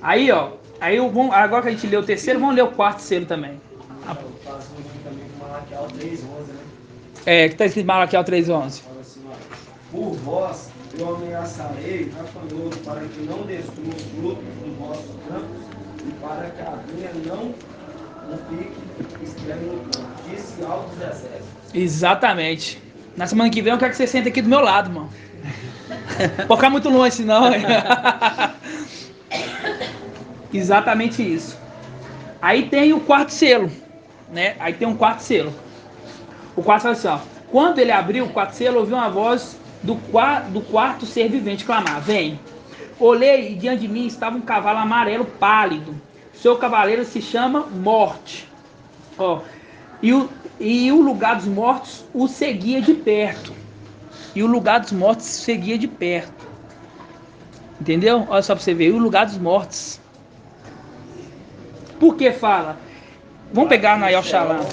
Aí, agora que a gente leu o terceiro, vamos ler o quarto selo também. Que está escrito Malaquiel 3:11. Por vós eu ameaçarei gafanhoto, para que não destrua os frutos dos vossos campos e para que a vinha não fique estranho no campo. Disse altos exércitos. Exatamente. Na semana que vem eu quero que você sente aqui do meu lado, mano. Vou ficar muito longe, senão. Exatamente isso. Aí tem o quarto selo, né? Aí tem um quarto selo. O quarto fala assim, quando ele abriu o quarto selo, ouviu uma voz do quarto ser vivente clamar: vem. Olhei e diante de mim estava um cavalo amarelo pálido. Seu cavaleiro se chama Morte. E o lugar dos mortos o seguia de perto. E o lugar dos mortos seguia de perto. Entendeu? Olha só pra você ver. O lugar dos mortos. Por que fala? Vamos pegar na El Shalom.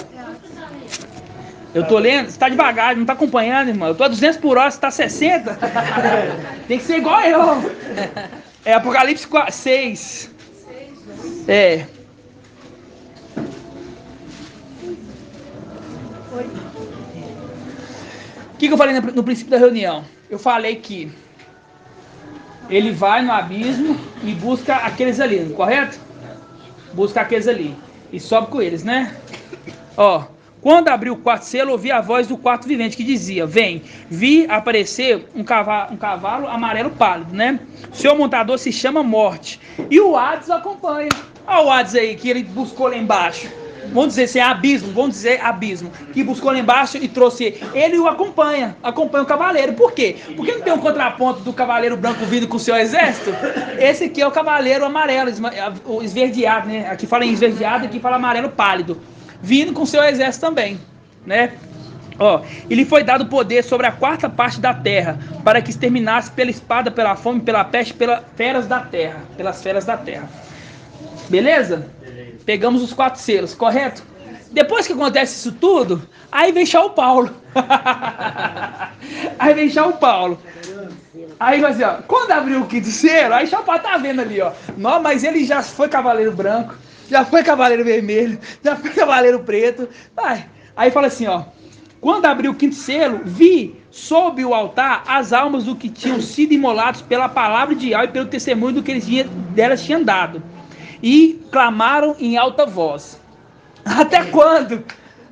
Eu tô lendo. Você tá devagar, não tá acompanhando, irmão. Eu tô a 200 por hora, você tá 60. Tem que ser igual eu. É Apocalipse 6. O que eu falei no princípio da reunião? Eu falei que ele vai no abismo e busca aqueles ali, correto? Busca aqueles ali e sobe com eles, né? Quando abriu o quarto selo, ouvi a voz do quarto vivente que dizia: vem. Vi aparecer um cavalo amarelo pálido, né? Seu montador se chama Morte. E o Hades acompanha. Olha o Hades aí, que ele buscou lá embaixo. Vamos dizer assim, abismo. Que buscou lá embaixo e trouxe ele. O acompanha o cavaleiro. Por quê? Porque não tem um contraponto do cavaleiro branco vindo com o seu exército? Esse aqui é o cavaleiro amarelo, o esverdeado, né? Aqui fala em esverdeado, aqui fala amarelo pálido. Vindo com seu exército também, né? Ele foi dado poder sobre a quarta parte da terra, para que exterminasse pela espada, pela fome, pela peste, pelas feras da terra. Beleza? Pegamos os 4 selos, correto? Depois que acontece isso tudo, aí vem São Paulo. Aí vai assim, quando abriu o 5º selo, aí São Paulo tá vendo ali, Não, mas ele já foi cavaleiro branco, já foi cavaleiro vermelho, já foi cavaleiro preto. Aí fala assim, quando abriu o 5º selo, vi sob o altar as almas do que tinham sido imolados pela palavra de Yahweh e pelo testemunho do que delas tinham dado. E clamaram em alta voz: até quando?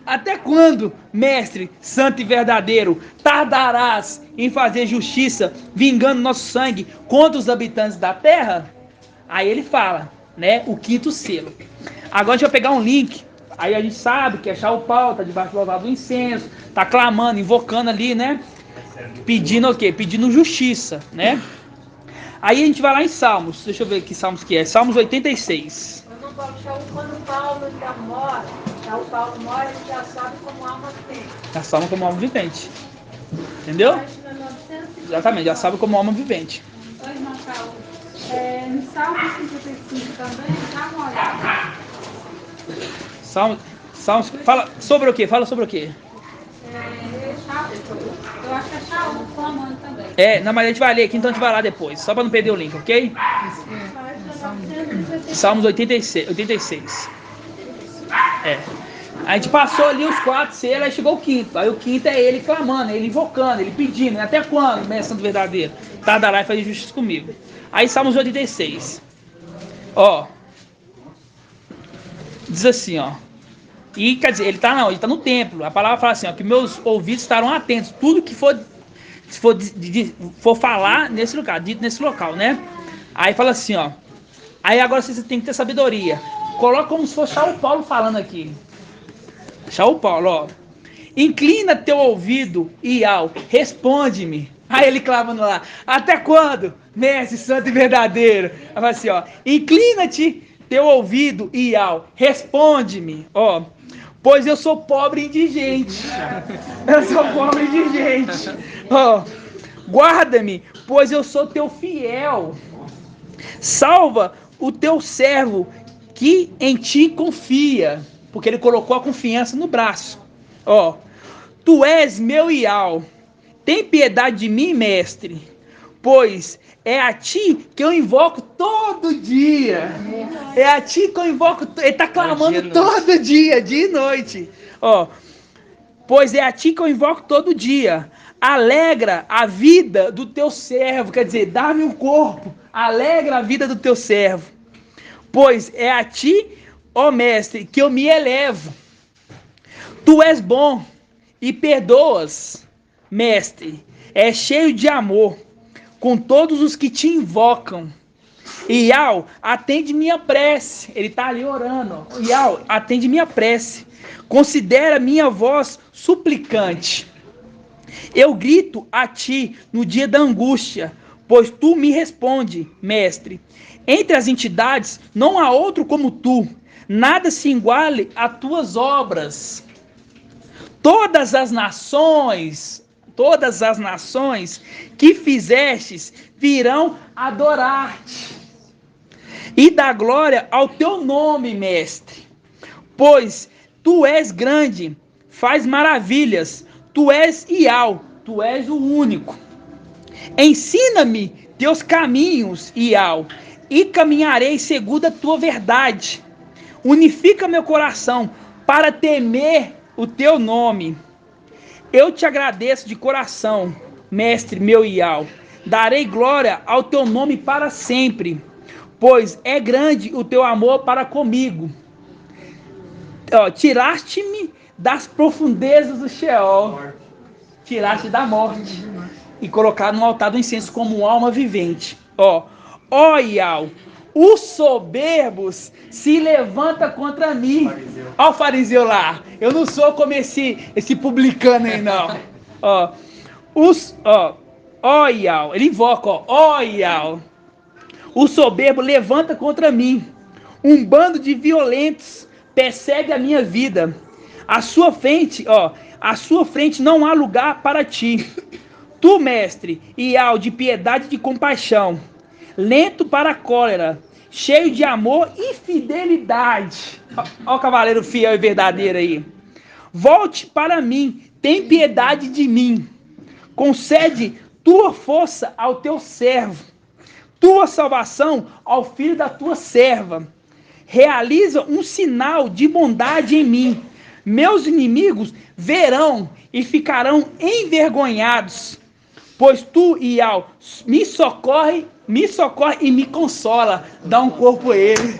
Até quando, mestre santo e verdadeiro, tardarás em fazer justiça, vingando nosso sangue contra os habitantes da terra? Aí ele fala, né, o 5º selo. Agora a gente vai pegar um link Aí a gente sabe que é Shaul Paulo, tá debaixo do altar do incenso, tá clamando, invocando ali, né? Pedindo o quê? Pedindo justiça, né? Aí a gente vai lá em Salmos, deixa eu ver que Salmos que é, Salmos 86. Quando Paulo já morre, o Paulo morre, ele já sobe como alma vivente. Já sobe como alma vivente. Entendeu? Exatamente, já sobe como alma vivente. Oi, irmão Paulo. No Salmo 55 também, dá uma olhada. Salmos, fala sobre o quê? Fala sobre o quê? Eu acho que é Shaul clamando também. Não, mas a gente vai ler aqui, então a gente vai lá depois, só para não perder o link, ok? Salmos 86. A gente passou ali os 4 selos, aí chegou o 5º. Aí o 5º é ele clamando, ele invocando, ele pedindo. Até quando, mestre santo verdadeiro? Tardará e fazer justiça comigo. Aí Salmos 86. Ó. Diz assim, ó. E quer dizer, ele tá no templo. A palavra fala assim, ó, que meus ouvidos estarão atentos. Tudo que for falar nesse lugar, dito nesse local, né? Aí fala assim, ó. Aí agora você tem que ter sabedoria. Coloca como se fosse Shaul Paulo falando aqui. Shaul Paulo, ó. Inclina teu ouvido, Ial, responde-me. Aí ele clavando lá. Até quando, mestre santo e verdadeiro? Aí fala assim, ó. Inclina-te teu ouvido, Ial, responde-me, ó. Pois eu sou pobre e indigente. Eu sou pobre e indigente. Ó. Guarda-me, pois eu sou teu fiel. Salva o teu servo que em ti confia. Porque ele colocou a confiança no braço. Ó. Tu és meu Ial. Tem piedade de mim, mestre. Pois é a ti que eu invoco todo dia. É a ti que eu invoco. Ele está clamando todo dia e noite. Ó. Pois é a ti que eu invoco todo dia. Alegra a vida do teu servo. Quer dizer, dá-me um corpo. Alegra a vida do teu servo. Pois é a ti, ó mestre, que eu me elevo. Tu és bom e perdoas, mestre. É cheio de amor com todos os que te invocam. Ial, atende minha prece. Ele está ali orando. Ial, atende minha prece. Considera minha voz suplicante. Eu grito a ti no dia da angústia, pois tu me responde, mestre. Entre as entidades não há outro como tu. Nada se iguale a tuas obras. Todas as nações que fizestes virão adorar-te e dar glória ao teu nome, mestre. Pois tu és grande, faz maravilhas, tu és Ial, tu és o único. Ensina-me teus caminhos, Ial, e caminharei segundo a tua verdade. Unifica meu coração para temer o teu nome. Eu te agradeço de coração, mestre meu Ial. Darei glória ao teu nome para sempre, pois é grande o teu amor para comigo. Tiraste-me das profundezas do Sheol, tiraste da morte e colocaste no altar do incenso como alma vivente. Ó Ial, os soberbos se levantam contra mim. Ó o fariseu lá. Eu não sou como esse publicano aí, não. Ó Ial, ele invoca, ó Ial. O soberbo levanta contra mim. Um bando de violentos persegue a minha vida. À sua frente não há lugar para ti. Tu, mestre, Ial, de piedade e de compaixão, lento para a cólera, cheio de amor e fidelidade. Ó o cavaleiro fiel e verdadeiro aí. Volte para mim, tem piedade de mim. Concede tua força ao teu servo, tua salvação ao filho da tua serva. Realiza um sinal de bondade em mim. Meus inimigos verão e ficarão envergonhados. Pois tu, Ial, me socorre e me consola. Dá um corpo a ele.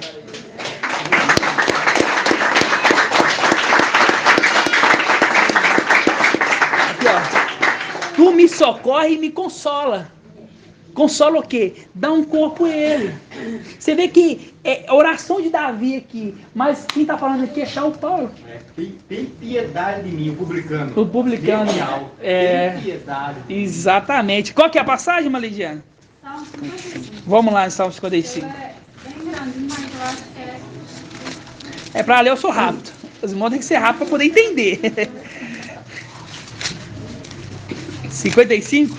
Aqui, ó. Tu me socorre e me consola. Consola o quê? Dá um corpo a ele. Você vê que é a oração de Davi aqui, mas quem está falando aqui é São Paulo. Tem piedade de mim, o publicano. O publicano. Tem piedade. Exatamente. Qual que é a passagem, Malidiane? Salmo 55. Vamos lá em Salmo 55. É bem grandinho, mas eu acho que é para ler, eu sou rápido. Os irmãos têm que ser rápidos para poder entender. 55?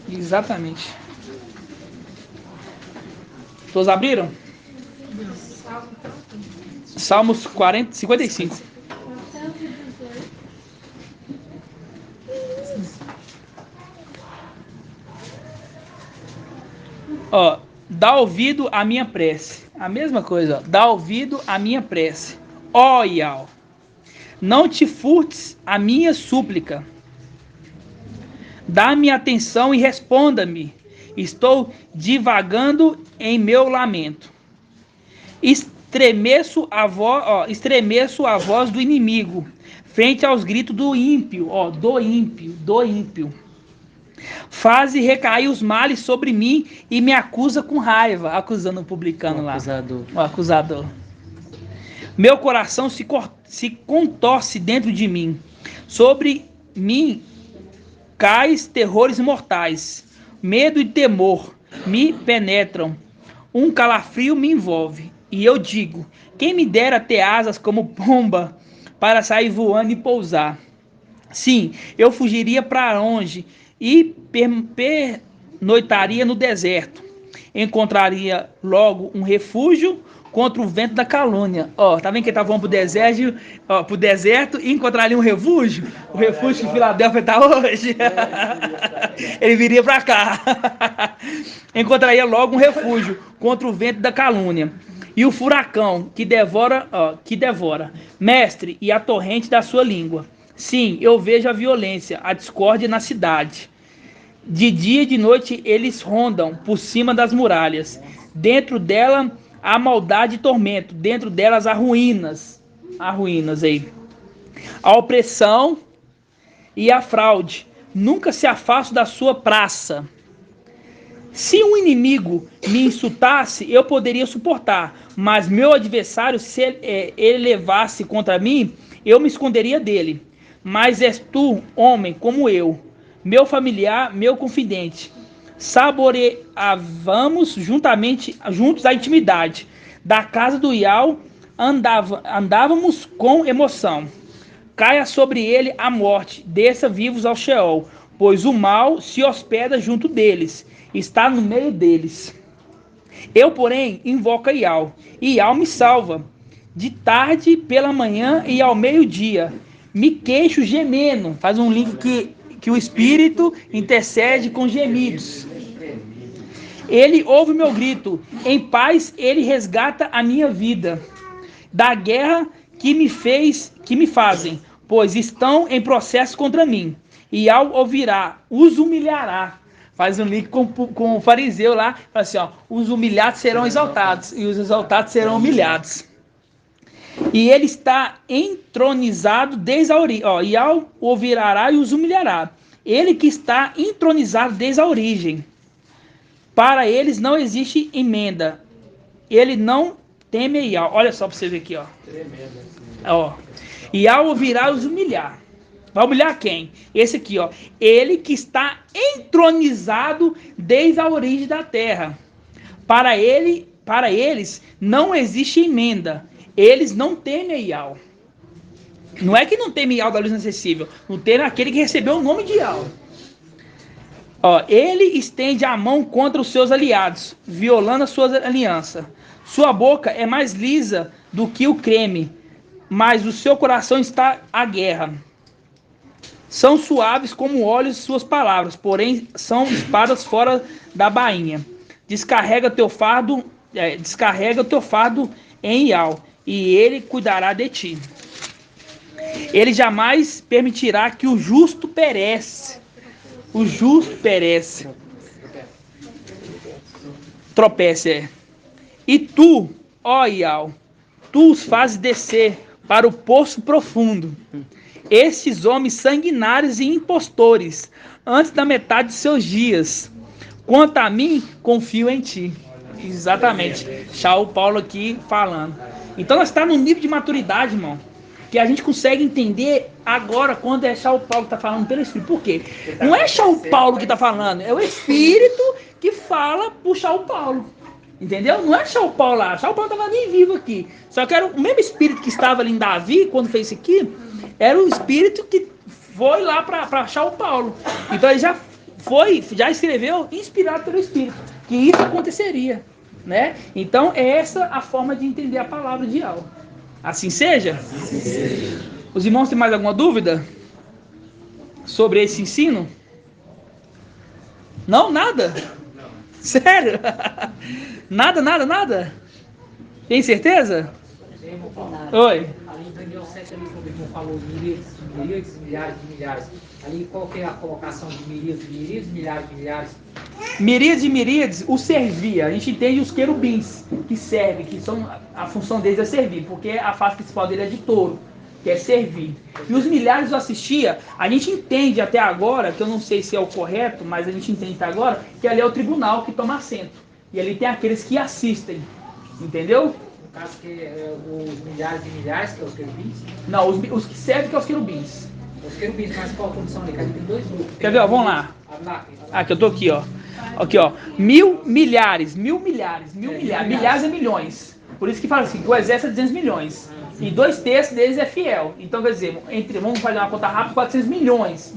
Exatamente. Todos abriram? Salmos 55. Ó, dá ouvido à minha prece. A mesma coisa, ó. Dá ouvido à minha prece. Ó Iau, não te furtes a minha súplica. Dá-me atenção e responda-me. Estou divagando em meu lamento. Estremeço a voz do inimigo, frente aos gritos do ímpio, do ímpio. Faze recair os males sobre mim e me acusa com raiva, acusando o publicano lá. O acusador. Meu coração se contorce dentro de mim. Sobre mim cais terrores mortais. Medo e temor me penetram. Um calafrio me envolve. E eu digo, quem me dera ter asas como pomba para sair voando e pousar. Sim, eu fugiria para longe e pernoitaria no deserto. Encontraria logo um refúgio contra o vento da calúnia. Tá vendo que ele tá voando pro deserto e encontraria um refúgio? O refúgio que Filadélfia tá hoje. Ele viria para cá. Encontraria logo um refúgio contra o vento da calúnia. E o furacão que devora, mestre, e a torrente da sua língua. Sim, eu vejo a violência, a discórdia na cidade. De dia e de noite eles rondam por cima das muralhas. Dentro dela há maldade e tormento. Dentro delas há ruínas. Há ruínas aí. A opressão e a fraude. Nunca se afaste da sua praça. Se um inimigo me insultasse, eu poderia suportar. Mas meu adversário, se ele levasse contra mim, eu me esconderia dele. Mas és tu, homem, como eu, meu familiar, meu confidente. Saboreávamos juntos a intimidade. Da casa do Iau andávamos com emoção. Caia sobre ele a morte, desça vivos ao Sheol, pois o mal se hospeda junto deles, está no meio deles. Eu, porém, invoco a Iau, e Iau me salva. De tarde, pela manhã e ao meio-dia, me queixo gemendo. Faz um link que o Espírito intercede com gemidos. Ele ouve meu grito. Em paz, ele resgata a minha vida da guerra que me fazem, pois estão em processo contra mim. E ao ouvirá, os humilhará. Faz um link com o fariseu lá. Fala assim, os humilhados serão exaltados e os exaltados serão humilhados. E ele está entronizado desde a origem. E ao ouvirá e os humilhará. Ele que está entronizado desde a origem. Para eles não existe emenda. Ele não teme Iau. Olha só para você ver aqui, Tremendo. E ao ouvirá os humilhar. Vai humilhar quem? Esse aqui, Ele que está entronizado desde a origem da terra. Para eles não existe emenda. Eles não temem Iau. Não é que não temem Iau da luz inacessível. Não temem aquele que recebeu o nome de Iau. Ele estende a mão contra os seus aliados, violando a sua aliança. Sua boca é mais lisa do que o creme, mas o seu coração está à guerra. São suaves como óleos suas palavras, porém são espadas fora da bainha. Descarrega o teu fardo em Iau, e ele cuidará de ti. Ele jamais permitirá que o justo perece. O justo perece. tropece. E tu, ó Ial, tu os fazes descer para o poço profundo. Estes homens sanguinários e impostores, antes da metade de seus dias. Quanto a mim, confio em ti. Exatamente. Shaul Paulo aqui falando. Então nós estamos num nível de maturidade, irmão, que a gente consegue entender agora quando é Shaul Paulo que está falando pelo Espírito. Por quê? Não é Shaul Paulo que está falando, é o Espírito que fala por Shaul Paulo. Entendeu? Não é Shaul Paulo lá. Shaul Paulo estava nem vivo aqui. Só que era o mesmo Espírito que estava ali em Davi, quando fez isso aqui, era o Espírito que foi lá para Shaul Paulo. Então ele já escreveu inspirado pelo Espírito, que isso aconteceria, né? Então é essa a forma de entender a palavra de Ial. Assim seja? Assim seja. Os irmãos têm mais alguma dúvida sobre esse ensino? Não? Nada? Não. Sério? Nada? Tem certeza? Oi. Ali em Daniel 7, ali, quando o irmão falou milhares, milhares de milhares. Ali, qual que é a colocação de milhares, milhares de milhares? Miríades e miríades, o servia. A gente entende os querubins que servem, que são, a função deles é servir, porque a face principal dele é de touro, que é servir. E os milhares o assistia, a gente entende até agora, que eu não sei se é o correto, mas a gente entende até agora, que ali é o tribunal que toma assento. E ali tem aqueles que assistem, entendeu? No caso, que os milhares e milhares, que é os querubins? Não, os que servem, que é os querubins. Os querubins, mas qual a condição ali? Tem dois grupos. Quer ver, ó, vamos lá. Aqui, eu tô aqui, ó. Aqui, ó. Milhares. Milhares é milhões. Por isso que fala assim, que o exército é 200 milhões. E 2/3 deles é fiel. Então, quer dizer, vamos fazer uma conta rápida, 400 milhões.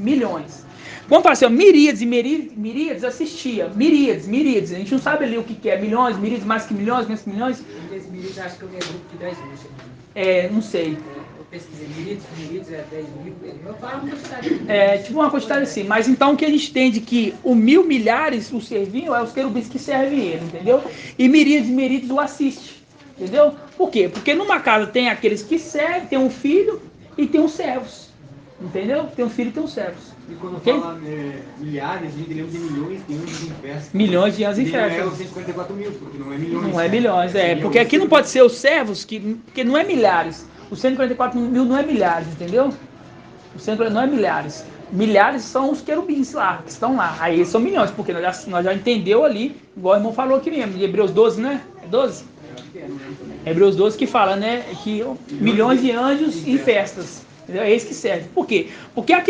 Vamos falar assim, ó, miríades e miríades assistia. Miríades. A gente não sabe ali o que é. Milhões, miríades, mais que milhões, menos que milhões. Miríades, acho que eu ganhei grupo de 10 mil. Não sei. Pesquisei, miríades é 10 mil, eu falo uma quantidade. Tipo uma quantidade assim, mas então o que a gente entende que o milhares, o serviam, é os querubins que servem ele, entendeu? E miríades o assiste, entendeu? Por quê? Porque numa casa tem aqueles que servem, tem um filho e tem os servos, entendeu? Tem um filho e tem os servos. E quando fala milhares, a gente lembra de milhões de anos em festa. Milhões de anos em festa. Não é os 154 mil, porque não é milhões. Não é milhões, porque aqui não pode ser os servos, porque não é milhares. Os 144 mil não é milhares, entendeu? O 144 não é milhares. Milhares são os querubins lá, que estão lá. Aí são milhões, porque nós já entendeu ali, igual o irmão falou aqui mesmo, de Hebreus 12, né? É 12? Hebreus 12 que fala, né? Que milhões de anjos em festas. Entendeu? É esse que serve. Por quê? Porque a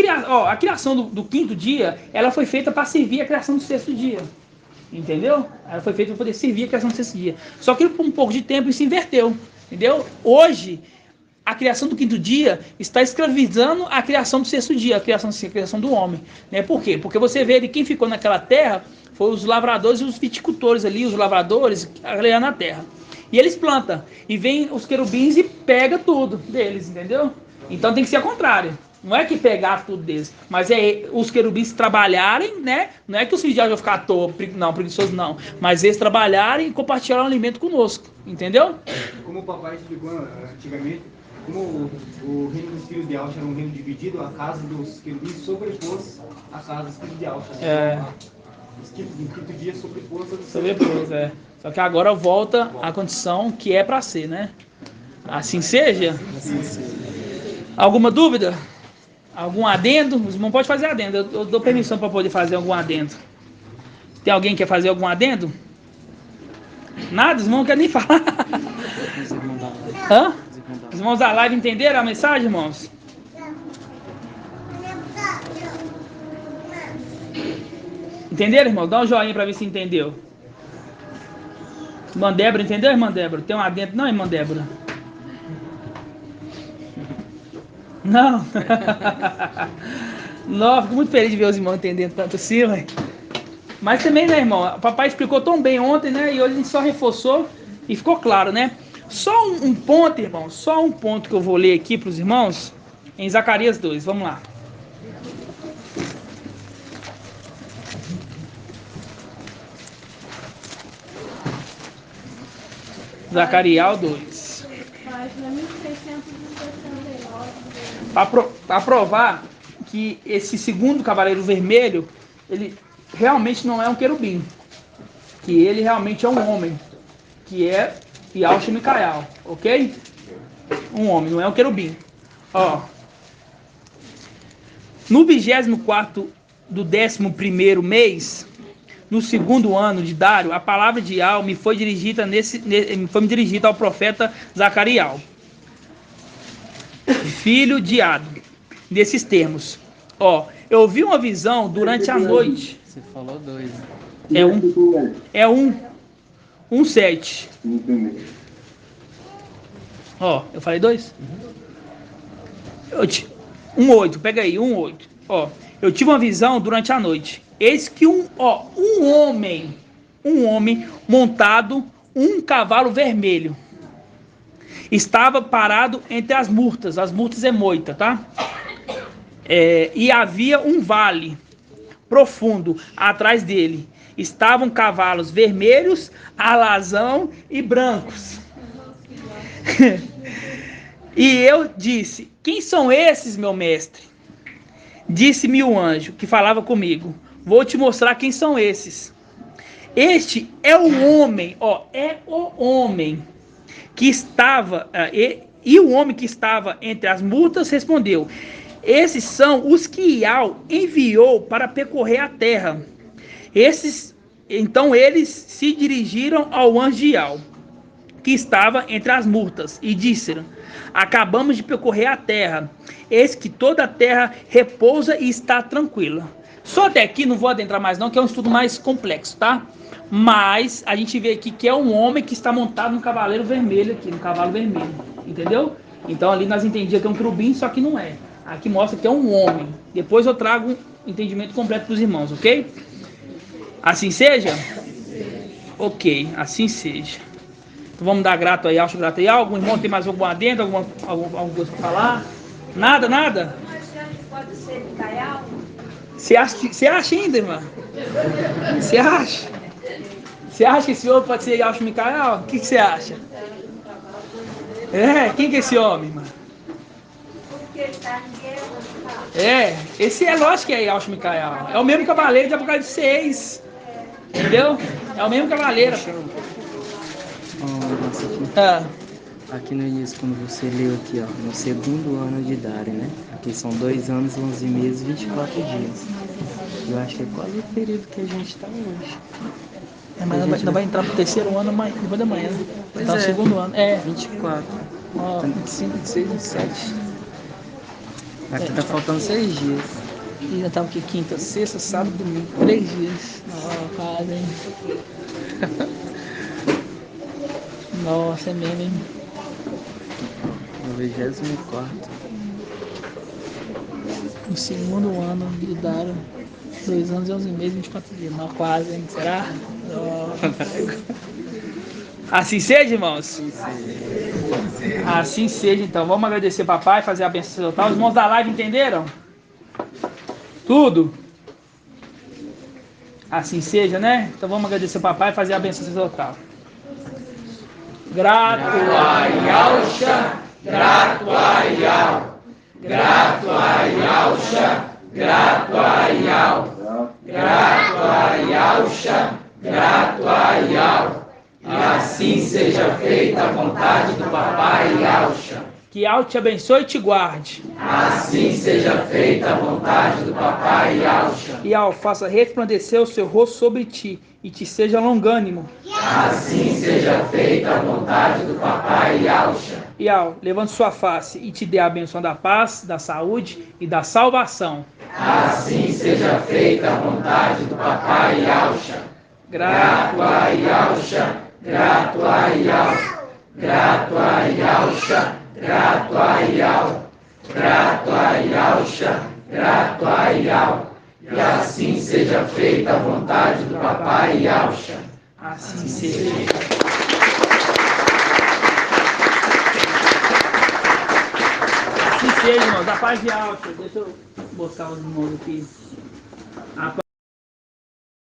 criação do quinto dia, ela foi feita para servir a criação do sexto dia. Entendeu? Ela foi feita para poder servir a criação do sexto dia. Só que por um pouco de tempo isso inverteu. Entendeu? Hoje, a criação do quinto dia está escravizando a criação do sexto dia, a criação do homem. Né? Por quê? Porque você vê ali quem ficou naquela terra foi os lavradores e os viticultores ali, os lavradores, a galera na terra. E eles plantam. E vem os querubins e pega tudo deles, entendeu? Então tem que ser ao contrário. Não é que pegar tudo deles, mas é os querubins trabalharem, né? Não é que os filhos de Deus vão ficar à toa, não, preguiçosos não. Mas eles trabalharem e compartilhar o alimento conosco, entendeu? Como o papai explicou antigamente, como o reino dos filhos de Alcha era um reino dividido, a casa dos querubins sobrepôs a casa dos filhos de Alcha. O quinto dia sobrepôs. Só que agora volta à condição que é para ser, né? Assim seja? Assim seja. Alguma dúvida? Algum adendo? Os irmãos podem fazer adendo. Eu dou permissão para poder fazer algum adendo. Tem alguém que quer fazer algum adendo? Nada? Os irmãos não querem nem falar. Hã? Os irmãos da live entenderam a mensagem, irmãos? Entenderam, irmão? Dá um joinha para ver se entendeu. Irmã Débora, entendeu, irmã Débora? Tem um adendo? Não, irmã Débora? Não. Não, fico muito feliz de ver os irmãos entendendo tanto assim, velho. Mas também, né, irmão? O papai explicou tão bem ontem, né? E hoje a gente só reforçou e ficou claro, né? Só um ponto, irmão. Só um ponto que eu vou ler aqui para os irmãos. Em Zacarias 2. Vamos lá. Zacarias 2. Para provar que esse segundo cavaleiro vermelho, ele realmente não é um querubim. que ele realmente é um homem, que é Yahushua Micael, ok? Um homem, não é um querubim. Ó, no 24º do 11º mês, no segundo ano de Dário, a palavra de Yahu me foi dirigida ao profeta Zacariel, filho de Ado, nesses termos. Ó, eu vi uma visão durante a noite. Você falou 2. É 1:7. Ó, eu falei 2? 1:8, pega aí, 1:8. Ó, eu tive uma visão durante a noite. Eis que um homem montado um cavalo vermelho estava parado entre as murtas. As murtas é moita, tá? E havia um vale profundo atrás dele. Estavam cavalos vermelhos, alazão e brancos. E eu disse: quem são esses, meu mestre? Disse-me o anjo que falava comigo: vou te mostrar quem são esses. Este é o homem, é o homem que estava, e o homem que estava entre as murtas respondeu: esses são os que Yahu enviou para percorrer a terra. Então eles se dirigiram ao anjo de Yahu, que estava entre as murtas, e disseram: acabamos de percorrer a terra, eis que toda a terra repousa e está tranquila. Só até aqui, não vou adentrar mais não, que é um estudo mais complexo, tá? Mas a gente vê aqui que é um homem que está montado no cavaleiro vermelho aqui, no cavalo vermelho, entendeu? Então ali nós entendíamos que é um querubim, só que não é. Aqui mostra que é um homem. Depois eu trago um entendimento completo para os irmãos, ok? Assim seja? Ok, assim seja. Então vamos dar grato aí, acho grato aí. Algum irmão tem mais algum adendo, alguma coisa para falar? Nada? Mas esse anjo pode ser Micael? Você acha ainda, irmã? Você acha? Você acha que esse homem pode ser Yahushua Micael? O que você acha? Quem que é esse homem, irmã? Porque ele está em guerra. Esse é lógico que é Yahushua Micael. É o mesmo cavaleiro de Apocalipse 6. Entendeu? É o mesmo cavaleiro. Aqui no início, quando você leu aqui, ó, no segundo ano de Dário, né? Aqui são 2 anos, 11 meses, 24 dias. Eu acho que é quase o período que a gente está hoje. Mas ainda vai entrar pro terceiro ano depois da manhã. Tá no segundo ano. 24. 25, 26, 27. Aqui tá faltando 6 dias. E ainda tá o que? Quinta, sexta, sábado, domingo. 3 dias. Quase, hein? Nossa, é mesmo, hein? No 24º. No segundo ano de Dário. 2 anos e 11 meses, 24 dias. Não, quase, hein? Será? Assim seja, irmãos? Assim seja, então. Vamos agradecer papai, fazer a bênção sacerdotal. Os irmãos da live entenderam? Tudo? Assim seja, né? Então vamos agradecer papai e fazer a bênção sacerdotal. Grato a Yahushua, grato a Yahu, grato a Yahushua, grato a Yahu, grato a Yahushua, grato a Yahu. E assim seja feita a vontade do papai Yahushua. Que Yahu te abençoe e te guarde. Assim seja feita a vontade do papai Yahushua. E Yahu faça resplandecer o seu rosto sobre ti e te seja longânimo. Assim seja feita a vontade do papai Yahushua. Yahu, levante sua face e te dê a bênção da paz, da saúde e da salvação. Assim seja feita a vontade do papai Yahushua. Grato a Yahushua, grato a Yahu, grato a Yahushua. Grato a Yahu, grato a Yahushua, grato a Yahu. E assim seja feita a vontade do papai Yahushua. Assim seja. Assim seja, irmãos. A paz de Yahushua. Deixa eu botar os irmãos aqui. A paz